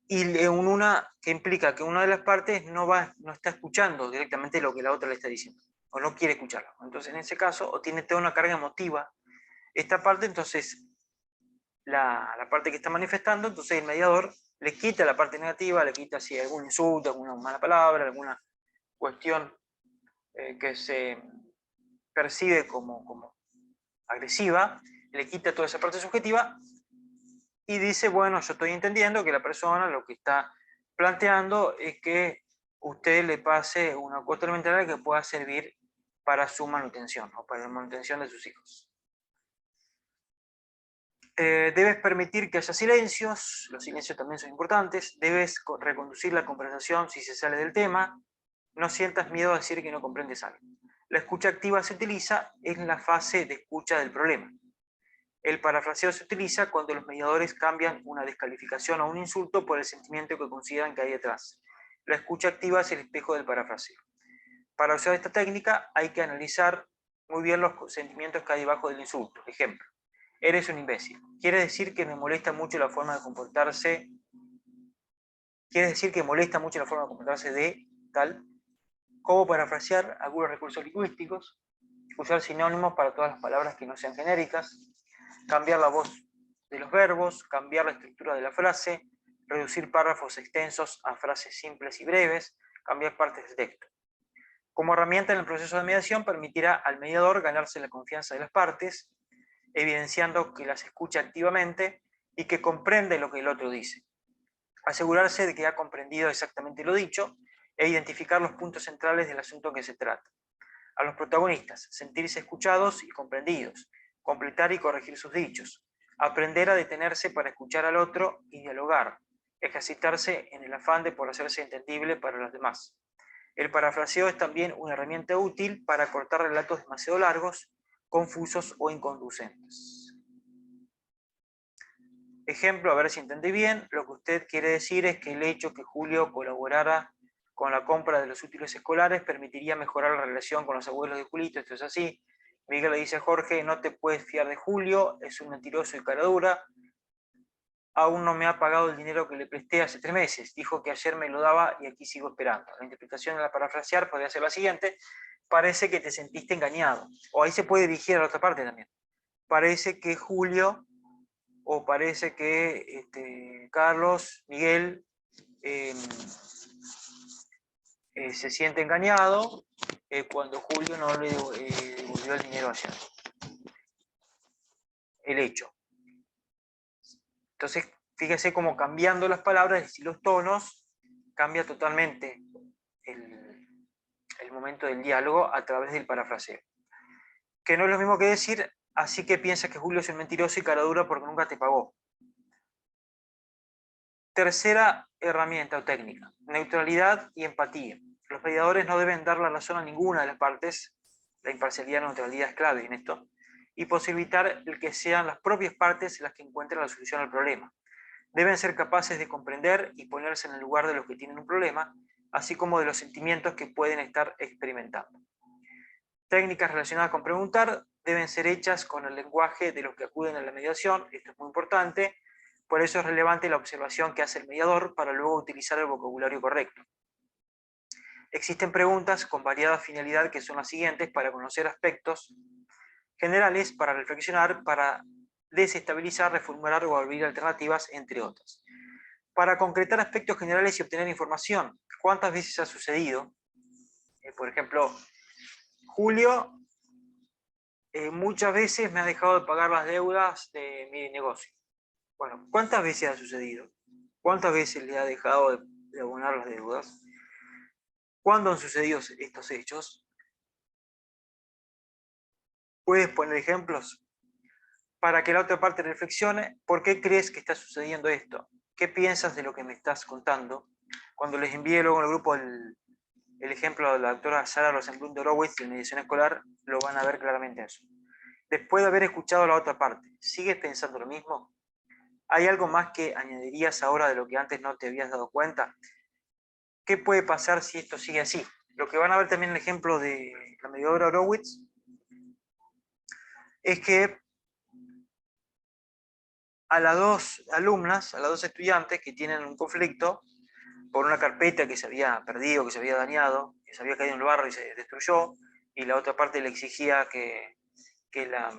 S1: y en una que implica que una de las partes no está escuchando directamente lo que la otra le está diciendo, o no quiere escucharlo. Entonces, en ese caso, o tiene toda una carga emotiva esta parte, entonces la parte que está manifestando, entonces el mediador le quita la parte negativa, le quita si algún insulto, alguna mala palabra, alguna cuestión que se percibe como agresiva, le quita toda esa parte subjetiva y dice, bueno, yo estoy entendiendo que la persona lo que está planteando es que usted le pase una cuota alimentaria que pueda servir para su manutención o para la manutención de sus hijos. Debes permitir que haya silencios, los silencios también son importantes, debes reconducir la conversación si se sale del tema, no sientas miedo a decir que no comprendes algo. La escucha activa se utiliza en la fase de escucha del problema. El parafraseo se utiliza cuando los mediadores cambian una descalificación o un insulto por el sentimiento que consideran que hay detrás. La escucha activa es el espejo del parafraseo. Para usar esta técnica hay que analizar muy bien los sentimientos que hay debajo del insulto. Ejemplo: eres un imbécil. Quiere decir que me molesta mucho la forma de comportarse. Quiere decir que molesta mucho la forma de comportarse de tal. ¿Cómo parafrasear algunos recursos lingüísticos? Usar sinónimos para todas las palabras que no sean genéricas. Cambiar la voz de los verbos. Cambiar la estructura de la frase. Reducir párrafos extensos a frases simples y breves. Cambiar partes del texto. Como herramienta en el proceso de mediación, permitirá al mediador ganarse la confianza de las partes, evidenciando que las escucha activamente y que comprende lo que el otro dice. Asegurarse de que ha comprendido exactamente lo dicho e identificar los puntos centrales del asunto que se trata. A los protagonistas: sentirse escuchados y comprendidos, completar y corregir sus dichos, aprender a detenerse para escuchar al otro y dialogar, ejercitarse en el afán de por hacerse entendible para los demás. El parafraseo es también una herramienta útil para cortar relatos demasiado largos, confusos o inconducentes. Ejemplo, a ver si entendí bien, lo que usted quiere decir es que el hecho que Julio colaborara con la compra de los útiles escolares permitiría mejorar la relación con los abuelos de Julito. Esto es así. Miguel le dice a Jorge: no te puedes fiar de Julio, es un mentiroso y cara dura. aún no me ha pagado el dinero que le presté hace 3 meses. Dijo que ayer me lo daba y aquí sigo esperando. La interpretación de la parafrasear podría ser la siguiente: parece que te sentiste engañado. O ahí se puede dirigir a la otra parte también. Parece que Julio, o parece que Carlos, Miguel, se siente engañado cuando Julio no le devolvió el dinero ayer. El hecho. Entonces, fíjese cómo cambiando las palabras y los tonos, cambia totalmente el momento del diálogo a través del parafraseo. Que no es lo mismo que decir, así que piensas que Julio es un mentiroso y cara dura porque nunca te pagó. Tercera herramienta o técnica: neutralidad y empatía. Los mediadores no deben dar la razón a ninguna de las partes. La imparcialidad y la neutralidad es clave en esto, y posibilitar el que sean las propias partes las que encuentren la solución al problema. Deben ser capaces de comprender y ponerse en el lugar de los que tienen un problema, así como de los sentimientos que pueden estar experimentando. Técnicas relacionadas con preguntar deben ser hechas con el lenguaje de los que acuden a la mediación. Esto es muy importante, por eso es relevante la observación que hace el mediador para luego utilizar el vocabulario correcto. Existen preguntas con variada finalidad que son las siguientes: para conocer aspectos generales, para reflexionar, para desestabilizar, reformular o abrir alternativas, entre otras. Para concretar aspectos generales y obtener información: ¿cuántas veces ha sucedido? Por ejemplo, Julio muchas veces me ha dejado de pagar las deudas de mi negocio. Bueno, ¿cuántas veces ha sucedido? ¿Cuántas veces le ha dejado de abonar las deudas? ¿Cuándo han sucedido estos hechos? ¿Puedes poner ejemplos? Para que la otra parte reflexione: ¿por qué crees que está sucediendo esto? ¿Qué piensas de lo que me estás contando? Cuando les envíe luego en el grupo el ejemplo de la doctora Sarah Rosenblum de Horowitz de mediación escolar, lo van a ver claramente eso. Después de haber escuchado la otra parte, ¿sigues pensando lo mismo? ¿Hay algo más que añadirías ahora de lo que antes no te habías dado cuenta? ¿Qué puede pasar si esto sigue así? Lo que van a ver también en el ejemplo de la mediadora Horowitz es que a las dos alumnas, a las dos estudiantes que tienen un conflicto por una carpeta que se había perdido, que se había dañado, que se había caído en el barro y se destruyó, y la otra parte le exigía que la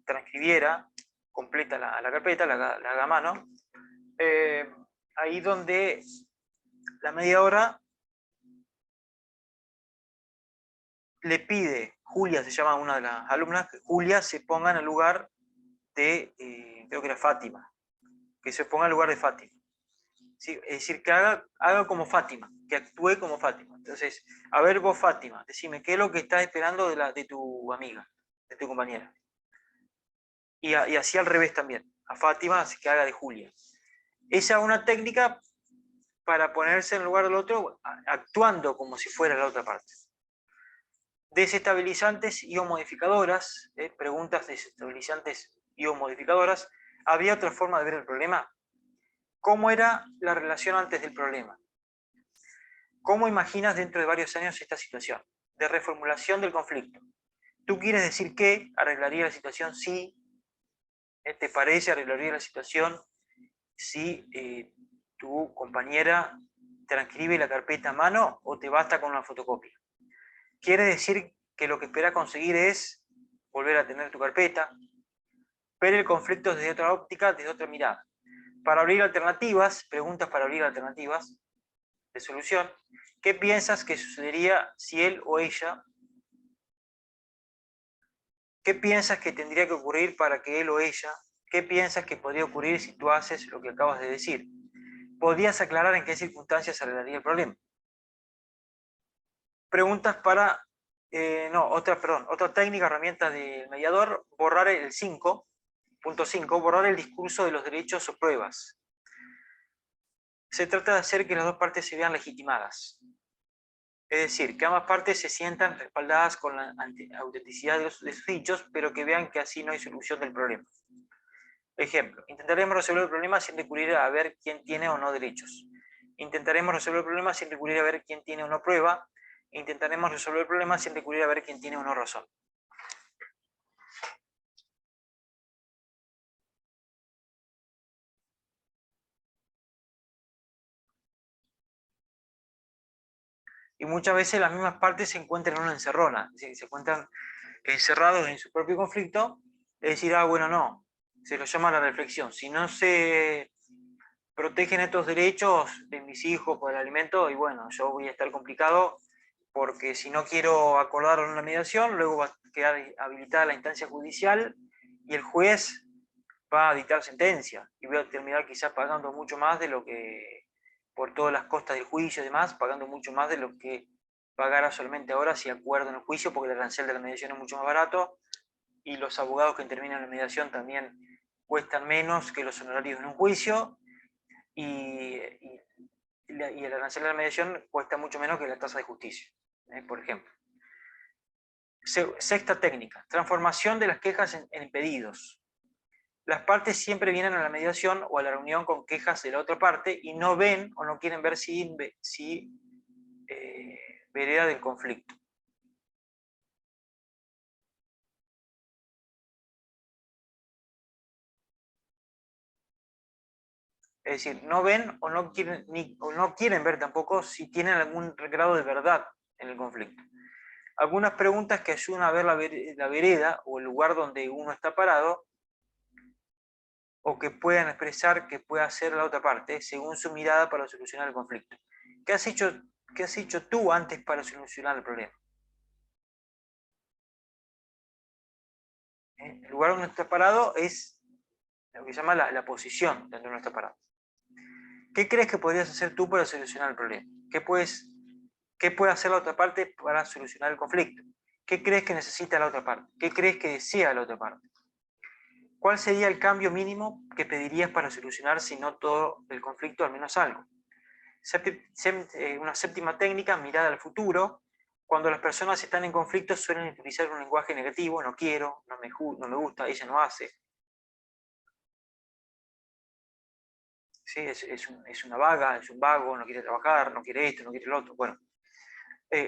S1: transcribiera completa la carpeta, la haga a mano, ahí donde la mediadora le pide, Julia se llama una de las alumnas, que Julia se ponga en el lugar de, creo que era Fátima, que se ponga en el lugar de Fátima. ¿Sí? Es decir, que haga como Fátima, que actúe como Fátima. Entonces, a ver vos, Fátima, decime, ¿qué es lo que estás esperando de tu amiga, de tu compañera? Y así al revés también, a Fátima que haga de Julia. Esa es una técnica para ponerse en el lugar del otro, actuando como si fuera la otra parte. Desestabilizantes y o modificadoras, preguntas desestabilizantes y o modificadoras. ¿Había otra forma de ver el problema? ¿Cómo era la relación antes del problema? ¿Cómo imaginas dentro de varios años esta situación? De reformulación del conflicto. ¿Tú quieres decir que arreglaría la situación si te parece arreglaría la situación si tu compañera transcribe la carpeta a mano o te basta con una fotocopia? ¿Quiere decir que lo que esperas conseguir es volver a tener tu carpeta? Ver el conflicto desde otra óptica, desde otra mirada. Para abrir alternativas, preguntas para abrir alternativas de solución. ¿Qué piensas que sucedería si él o ella? ¿Qué piensas que tendría que ocurrir para que él o ella? ¿Qué piensas que podría ocurrir si tú haces lo que acabas de decir? ¿Podrías aclarar en qué circunstancias arreglaría el problema? Preguntas para... otra técnica, herramienta del mediador: borrar el 5.5, borrar el discurso de los derechos o pruebas. Se trata de hacer que las dos partes se vean legitimadas. Es decir, que ambas partes se sientan respaldadas con la autenticidad de sus dichos, pero que vean que así no hay solución del problema. Ejemplo: intentaremos resolver el problema sin recurrir a ver quién tiene o no derechos. Intentaremos resolver el problema sin recurrir a ver quién tiene o no prueba. Intentaremos resolver el problema sin recurrir a ver quién tiene o no razón. Y muchas veces las mismas partes se encuentran en una encerrona, es decir, se encuentran encerrados en su propio conflicto, es decir, bueno, no, se lo llama la reflexión. Si no se protegen estos derechos de mis hijos por el alimento, y bueno, yo voy a estar complicado, porque si no quiero acordar una mediación, luego va a quedar habilitada la instancia judicial y el juez va a dictar sentencia, y voy a terminar quizás pagando mucho más de lo que, por todas las costas del juicio y demás, pagando mucho más de lo que pagara solamente ahora si acuerdo en el juicio, porque el arancel de la mediación es mucho más barato, y los abogados que intervienen en la mediación también cuestan menos que los honorarios en un juicio, y el arancel de la mediación cuesta mucho menos que la tasa de justicia, por ejemplo. Sexta técnica, transformación de las quejas en pedidos. Las partes siempre vienen a la mediación o a la reunión con quejas de la otra parte y no ven o no quieren ver si vereda del conflicto. Es decir, no ven o no quieren ver tampoco si tienen algún grado de verdad en el conflicto. Algunas preguntas que ayudan a ver la vereda o el lugar donde uno está parado, o que puedan expresar que puede hacer la otra parte según su mirada para solucionar el conflicto. ¿Qué has hecho tú antes para solucionar el problema? El lugar donde está parado es lo que se llama la posición donde uno está parado. ¿Qué crees que podrías hacer tú para solucionar el problema? ¿Qué puede hacer la otra parte para solucionar el conflicto? ¿Qué crees que necesita la otra parte? ¿Qué crees que desea la otra parte? ¿Cuál sería el cambio mínimo que pedirías para solucionar, si no todo el conflicto, al menos algo? Una séptima técnica, mirada al futuro. Cuando las personas están en conflicto suelen utilizar un lenguaje negativo: no quiero, no me gusta, ella no hace. ¿Sí? Es una vaga, es un vago, no quiere trabajar, no quiere esto, no quiere lo otro. Bueno,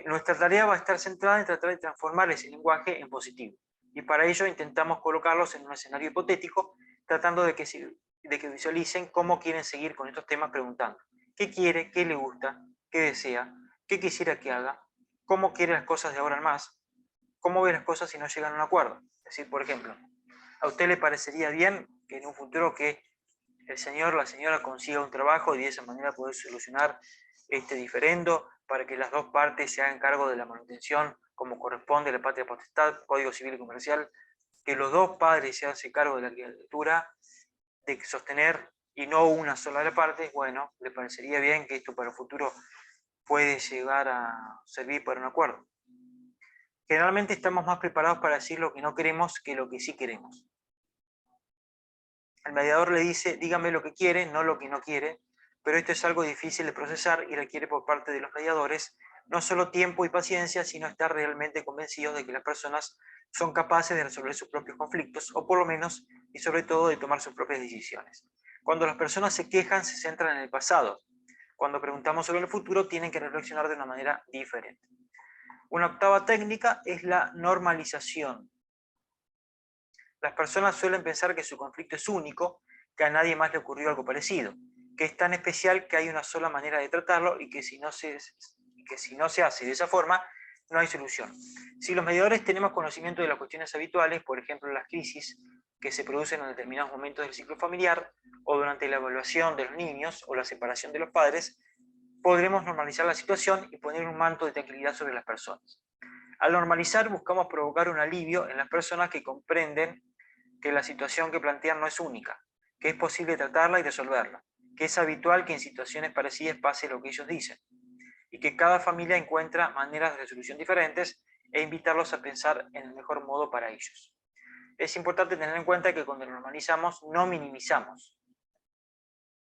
S1: nuestra tarea va a estar centrada en tratar de transformar ese lenguaje en positivo. Y para ello intentamos colocarlos en un escenario hipotético, tratando de que visualicen cómo quieren seguir con estos temas, preguntando qué quiere, qué le gusta, qué desea, qué quisiera que haga, cómo quiere las cosas de ahora en más, cómo ve las cosas si no llegan a un acuerdo. Es decir, por ejemplo, ¿a usted le parecería bien que en un futuro que el señor o la señora consiga un trabajo y de esa manera poder solucionar este diferendo para que las dos partes se hagan cargo de la manutención como corresponde a la patria potestad, Código Civil y Comercial, que los dos padres se hacen cargo de la criatura, de sostener, y no una sola de la parte? Bueno, ¿le parecería bien que esto para el futuro puede llegar a servir para un acuerdo? Generalmente estamos más preparados para decir lo que no queremos que lo que sí queremos. El mediador le dice: dígame lo que quiere, no lo que no quiere, pero esto es algo difícil de procesar y requiere por parte de los mediadores no solo tiempo y paciencia, sino estar realmente convencidos de que las personas son capaces de resolver sus propios conflictos, o por lo menos y sobre todo de tomar sus propias decisiones. Cuando las personas se quejan, se centran en el pasado. Cuando preguntamos sobre el futuro, tienen que reflexionar de una manera diferente. Una octava técnica es la normalización. Las personas suelen pensar que su conflicto es único, que a nadie más le ocurrió algo parecido, que es tan especial que hay una sola manera de tratarlo y que si no se hace de esa forma, no hay solución. Si los mediadores tenemos conocimiento de las cuestiones habituales, por ejemplo las crisis que se producen en determinados momentos del ciclo familiar, o durante la evaluación de los niños o la separación de los padres, podremos normalizar la situación y poner un manto de tranquilidad sobre las personas. Al normalizar, buscamos provocar un alivio en las personas que comprenden que la situación que plantean no es única, que es posible tratarla y resolverla, que es habitual que en situaciones parecidas pase lo que ellos dicen, y que cada familia encuentra maneras de resolución diferentes, e invitarlos a pensar en el mejor modo para ellos. Es importante tener en cuenta que cuando lo normalizamos no minimizamos.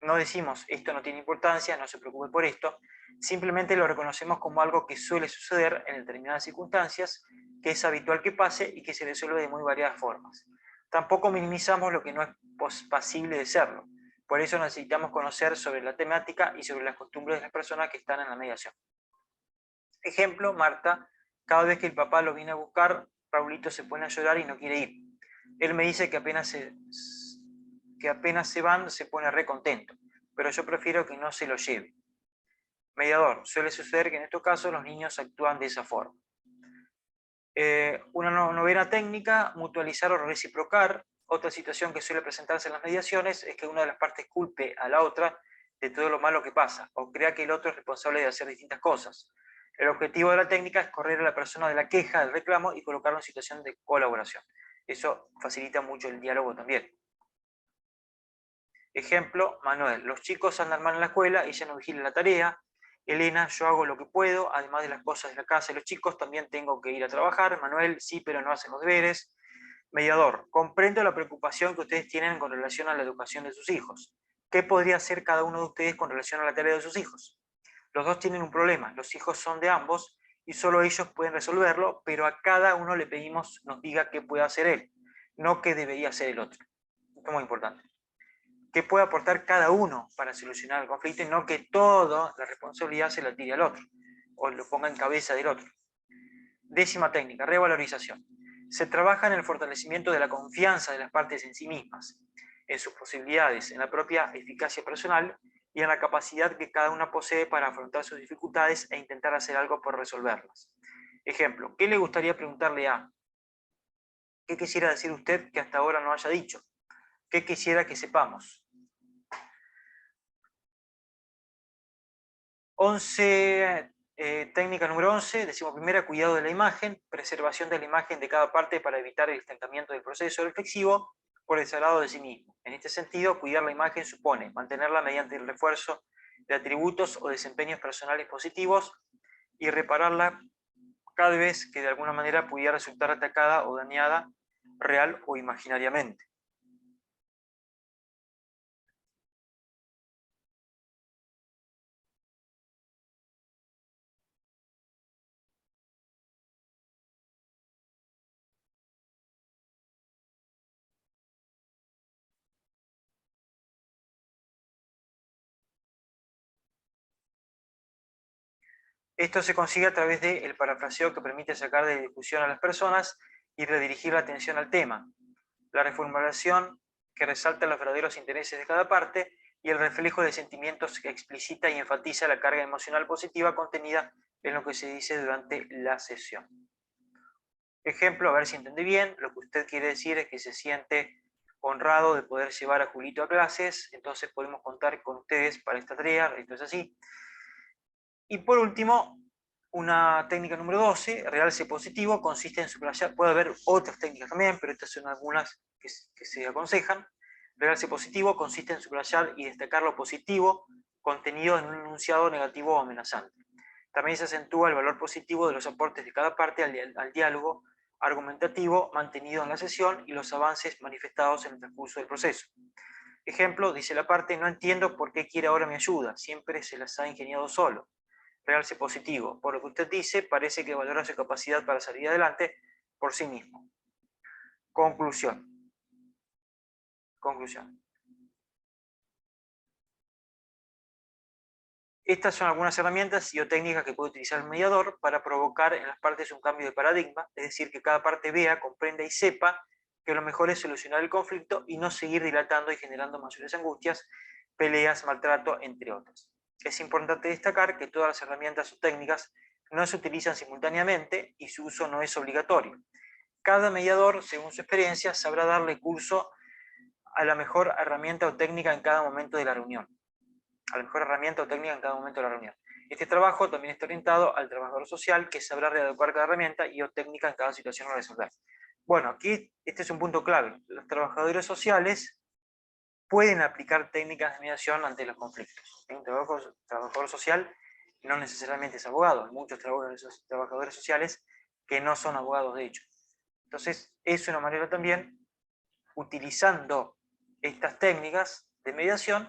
S1: No decimos esto no tiene importancia, no se preocupe por esto, simplemente lo reconocemos como algo que suele suceder en determinadas circunstancias, que es habitual que pase y que se resuelve de muy variadas formas. Tampoco minimizamos lo que no es posible de serlo. Por eso necesitamos conocer sobre la temática y sobre las costumbres de las personas que están en la mediación. Ejemplo, Marta: cada vez que el papá lo viene a buscar, Raulito se pone a llorar y no quiere ir. Él me dice que apenas se van se pone re contento, pero yo prefiero que no se lo lleve. Mediador. Suele suceder que en estos casos los niños actúan de esa forma. Una novena técnica, mutualizar o reciprocar. Otra situación que suele presentarse en las mediaciones es que una de las partes culpe a la otra de todo lo malo que pasa, o crea que el otro es responsable de hacer distintas cosas. El objetivo de la técnica es correr a la persona de la queja, del reclamo, y colocarlo en situación de colaboración. Eso facilita mucho el diálogo también. Ejemplo, Manuel: los chicos andan mal en la escuela, ella no vigila la tarea. Elena: yo hago lo que puedo, además de las cosas de la casa y los chicos, también tengo que ir a trabajar. Manuel: sí, pero no hacen los deberes. Mediador: comprendo la preocupación que ustedes tienen con relación a la educación de sus hijos. ¿Qué podría hacer cada uno de ustedes con relación a la tarea de sus hijos? Los dos tienen un problema, los hijos son de ambos y solo ellos pueden resolverlo, pero a cada uno le pedimos nos diga qué puede hacer él, no qué debería hacer el otro. Esto es muy importante. ¿Qué puede aportar cada uno para solucionar el conflicto y no que toda la responsabilidad se la tire al otro o lo ponga en cabeza del otro? Décima técnica, revalorización. Se trabaja en el fortalecimiento de la confianza de las partes en sí mismas, en sus posibilidades, en la propia eficacia personal y en la capacidad que cada una posee para afrontar sus dificultades e intentar hacer algo por resolverlas. Ejemplo, ¿qué le gustaría preguntarle a? ¿Qué quisiera decir usted que hasta ahora no haya dicho? ¿Qué quisiera que sepamos? 11, técnica número 11, decimos primera, cuidado de la imagen, preservación de la imagen de cada parte para evitar el estancamiento del proceso reflexivo por el sagrado de sí mismo. En este sentido, cuidar la imagen supone mantenerla mediante el refuerzo de atributos o desempeños personales positivos y repararla cada vez que de alguna manera pudiera resultar atacada o dañada, real o imaginariamente. Esto se consigue a través del parafraseo, que permite sacar de discusión a las personas y redirigir la atención al tema. La reformulación, que resalta los verdaderos intereses de cada parte, y el reflejo de sentimientos, que explicita y enfatiza la carga emocional positiva contenida en lo que se dice durante la sesión. Ejemplo, a ver si entendí bien, lo que usted quiere decir es que se siente honrado de poder llevar a Julito a clases, entonces podemos contar con ustedes para esta tarea, esto es así. Y por último, una técnica número 12, realce positivo, consiste en subrayar, puede haber otras técnicas también, pero estas son algunas que se aconsejan. Realce positivo consiste en subrayar y destacar lo positivo contenido en un enunciado negativo o amenazante. También se acentúa el valor positivo de los aportes de cada parte al diálogo argumentativo mantenido en la sesión y los avances manifestados en el transcurso del proceso. Ejemplo, dice la parte: no entiendo por qué quiere ahora mi ayuda, siempre se las ha ingeniado solo. Realce positivo: por lo que usted dice, parece que valora su capacidad para salir adelante por sí mismo. Conclusión. Conclusión. Estas son algunas herramientas y o técnicas que puede utilizar el mediador para provocar en las partes un cambio de paradigma, es decir, que cada parte vea, comprenda y sepa que lo mejor es solucionar el conflicto y no seguir dilatando y generando mayores angustias, peleas, maltrato, entre otras. Es importante destacar que todas las herramientas o técnicas no se utilizan simultáneamente y su uso no es obligatorio. Cada mediador, según su experiencia, sabrá darle curso a la mejor herramienta o técnica en cada momento de la reunión. A la mejor herramienta o técnica en cada momento de la reunión. Este trabajo también está orientado al trabajador social, que sabrá readecuar cada herramienta y o técnica en cada situación a resolver. Bueno, aquí este es un punto clave. Los trabajadores sociales pueden aplicar técnicas de mediación ante los conflictos. Un trabajador social no necesariamente es abogado. Hay muchos trabajadores sociales que no son abogados de hecho. Entonces, es una manera también, utilizando estas técnicas de mediación,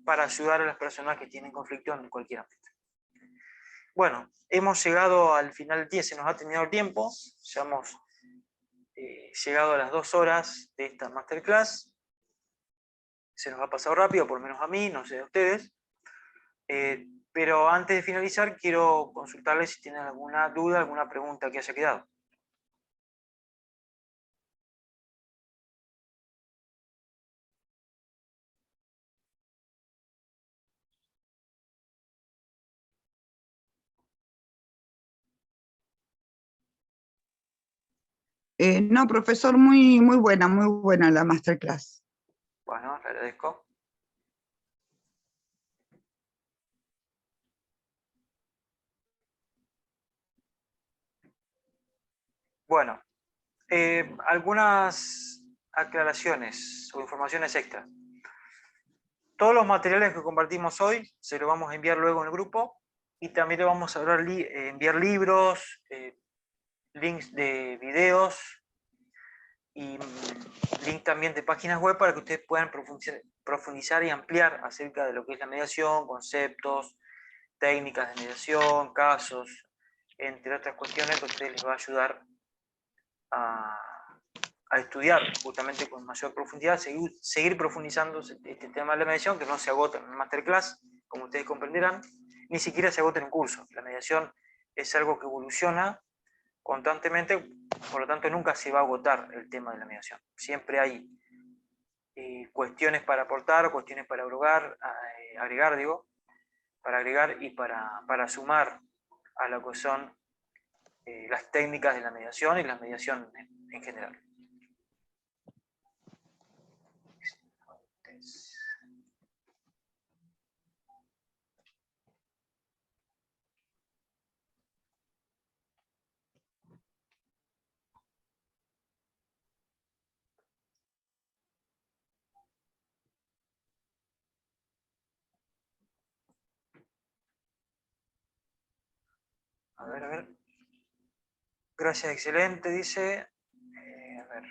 S1: para ayudar a las personas que tienen conflicto en cualquier ámbito. Bueno, hemos llegado al final del día, se nos ha terminado el tiempo, ya hemos llegado a las 2 horas de esta masterclass, se nos ha pasado rápido, por lo menos a mí, no sé de ustedes, pero antes de finalizar quiero consultarles si tienen alguna duda, alguna pregunta que haya quedado.
S3: No, profesor, muy buena la masterclass.
S1: Bueno, le agradezco. Bueno, algunas aclaraciones o informaciones extras. Todos los materiales que compartimos hoy se los vamos a enviar luego en el grupo y también le vamos a enviar libros, links de videos y link también de páginas web para que ustedes puedan profundizar y ampliar acerca de lo que es la mediación, conceptos, técnicas de mediación, casos, entre otras cuestiones que a ustedes les va a ayudar a estudiar justamente con mayor profundidad, seguir profundizando este tema de la mediación, que no se agota en una masterclass, como ustedes comprenderán, ni siquiera se agota en un curso. La mediación es algo que evoluciona constantemente, por lo tanto nunca se va a agotar el tema de la mediación. Siempre hay cuestiones para aportar, cuestiones para agregar, para agregar y para sumar a lo que son las técnicas de la mediación y la mediación en general. A ver. Gracias, excelente, dice. A ver.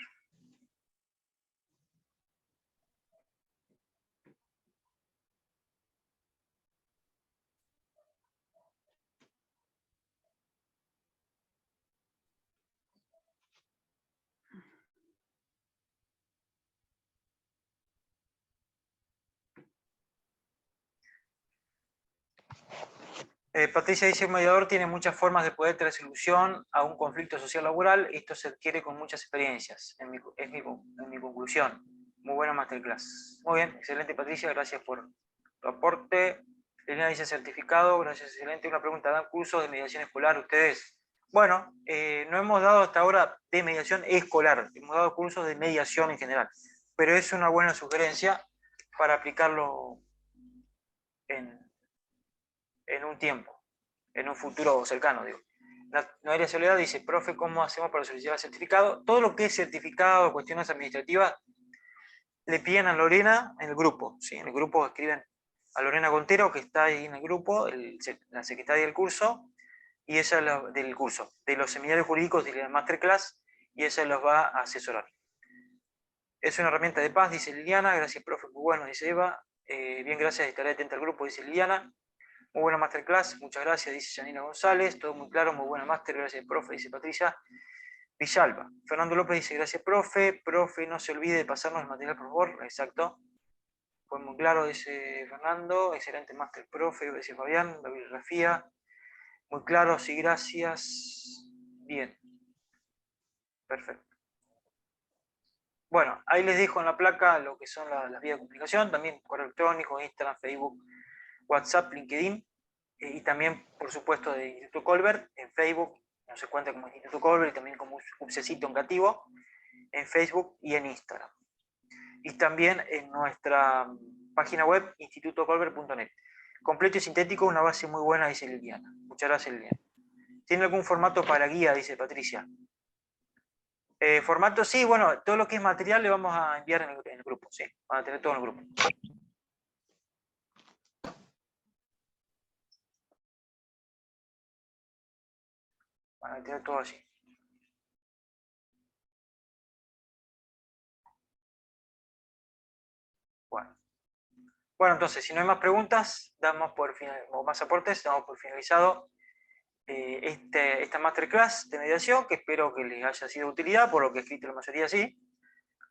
S1: Patricia dice, un mediador tiene muchas formas de poder traer solución a un conflicto social laboral. Esto se adquiere con muchas experiencias. Es mi conclusión. Muy buena masterclass. Muy bien, excelente Patricia, gracias por tu aporte. Elena dice certificado, gracias, excelente. Una pregunta, ¿dan cursos de mediación escolar ustedes? Bueno, no hemos dado hasta ahora de mediación escolar, hemos dado cursos de mediación en general, pero es una buena sugerencia para aplicarlo en un tiempo, en un futuro cercano, digo. Noelia Soledad dice, profe, ¿cómo hacemos para solicitar el certificado? Todo lo que es certificado, cuestiones administrativas, le piden a Lorena en el grupo, ¿sí? En el grupo escriben a Lorena Contero, que está ahí en el grupo, la secretaria del curso, y ella del curso, de los seminarios jurídicos de la masterclass, y ella los va a asesorar. Es una herramienta de paz, dice Liliana, gracias, profe, muy bueno, dice Eva, bien, gracias, estaré atenta al grupo, dice Liliana. Muy buena masterclass, muchas gracias, dice Janina González, todo muy claro, muy buena master, gracias, profe, dice Patricia Villalba. Fernando López dice, gracias, profe, no se olvide de pasarnos el material, por favor, exacto. Fue muy claro, dice Fernando, excelente master, profe, dice Fabián, la bibliografía, muy claro, sí, gracias, bien, perfecto. Bueno, ahí les dejo en la placa lo que son las vías de comunicación, también correo electrónico, Instagram, Facebook, WhatsApp, LinkedIn, y también, por supuesto, de Instituto Colbert, en Facebook, no se cuenta como Instituto Colbert, y también como Upsecito Educativo, en Facebook y en Instagram. Y también en nuestra página web, institutocolbert.net. Completo y sintético, una base muy buena, dice Liliana. Muchas gracias, Liliana. ¿Tiene algún formato para guía, dice Patricia? Formato, sí, bueno, todo lo que es material le vamos a enviar en el grupo, sí, van a tener todo en el grupo. Van a tener todo así. Bueno, entonces, si no hay más preguntas, o más aportes, damos por finalizado esta masterclass de mediación, que espero que les haya sido de utilidad, por lo que he escrito la mayoría sí,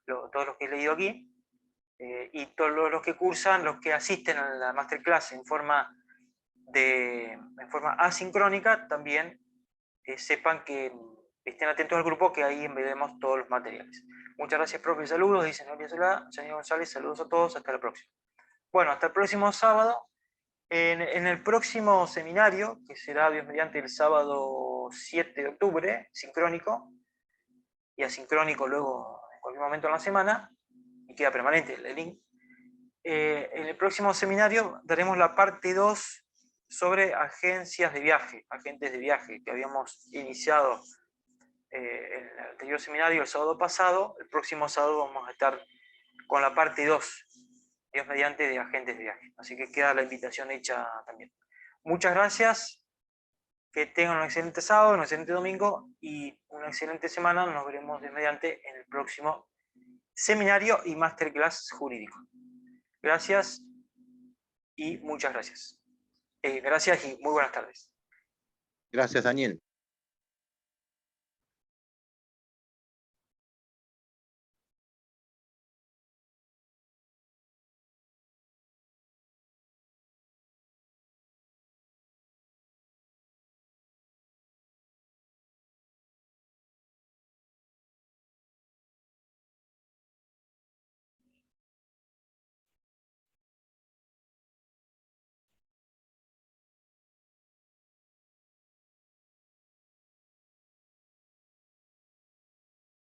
S1: todos los que he leído aquí, y todos los que cursan, los que asisten a la masterclass en forma asincrónica, también sepan que estén atentos al grupo, que ahí enviaremos todos los materiales. Muchas gracias, profe, saludos, dice Noelia Solá, Janine González, saludos a todos, hasta la próxima. Bueno, hasta el próximo sábado. En el próximo seminario, que será Dios mediante el sábado 7 de octubre, sincrónico, y asincrónico luego en cualquier momento en la semana, y queda permanente el link. En el próximo seminario daremos la parte 2 sobre agencias de viaje, agentes de viaje, que habíamos iniciado en el anterior seminario el sábado pasado. El próximo sábado vamos a estar con la parte 2, Dios mediante, de agentes de viaje. Así que queda la invitación hecha también. Muchas gracias, que tengan un excelente sábado, un excelente domingo y una excelente semana. Nos veremos Dios mediante en el próximo seminario y masterclass jurídico. Gracias y muchas gracias. Gracias y muy buenas tardes.
S4: Gracias, Daniel.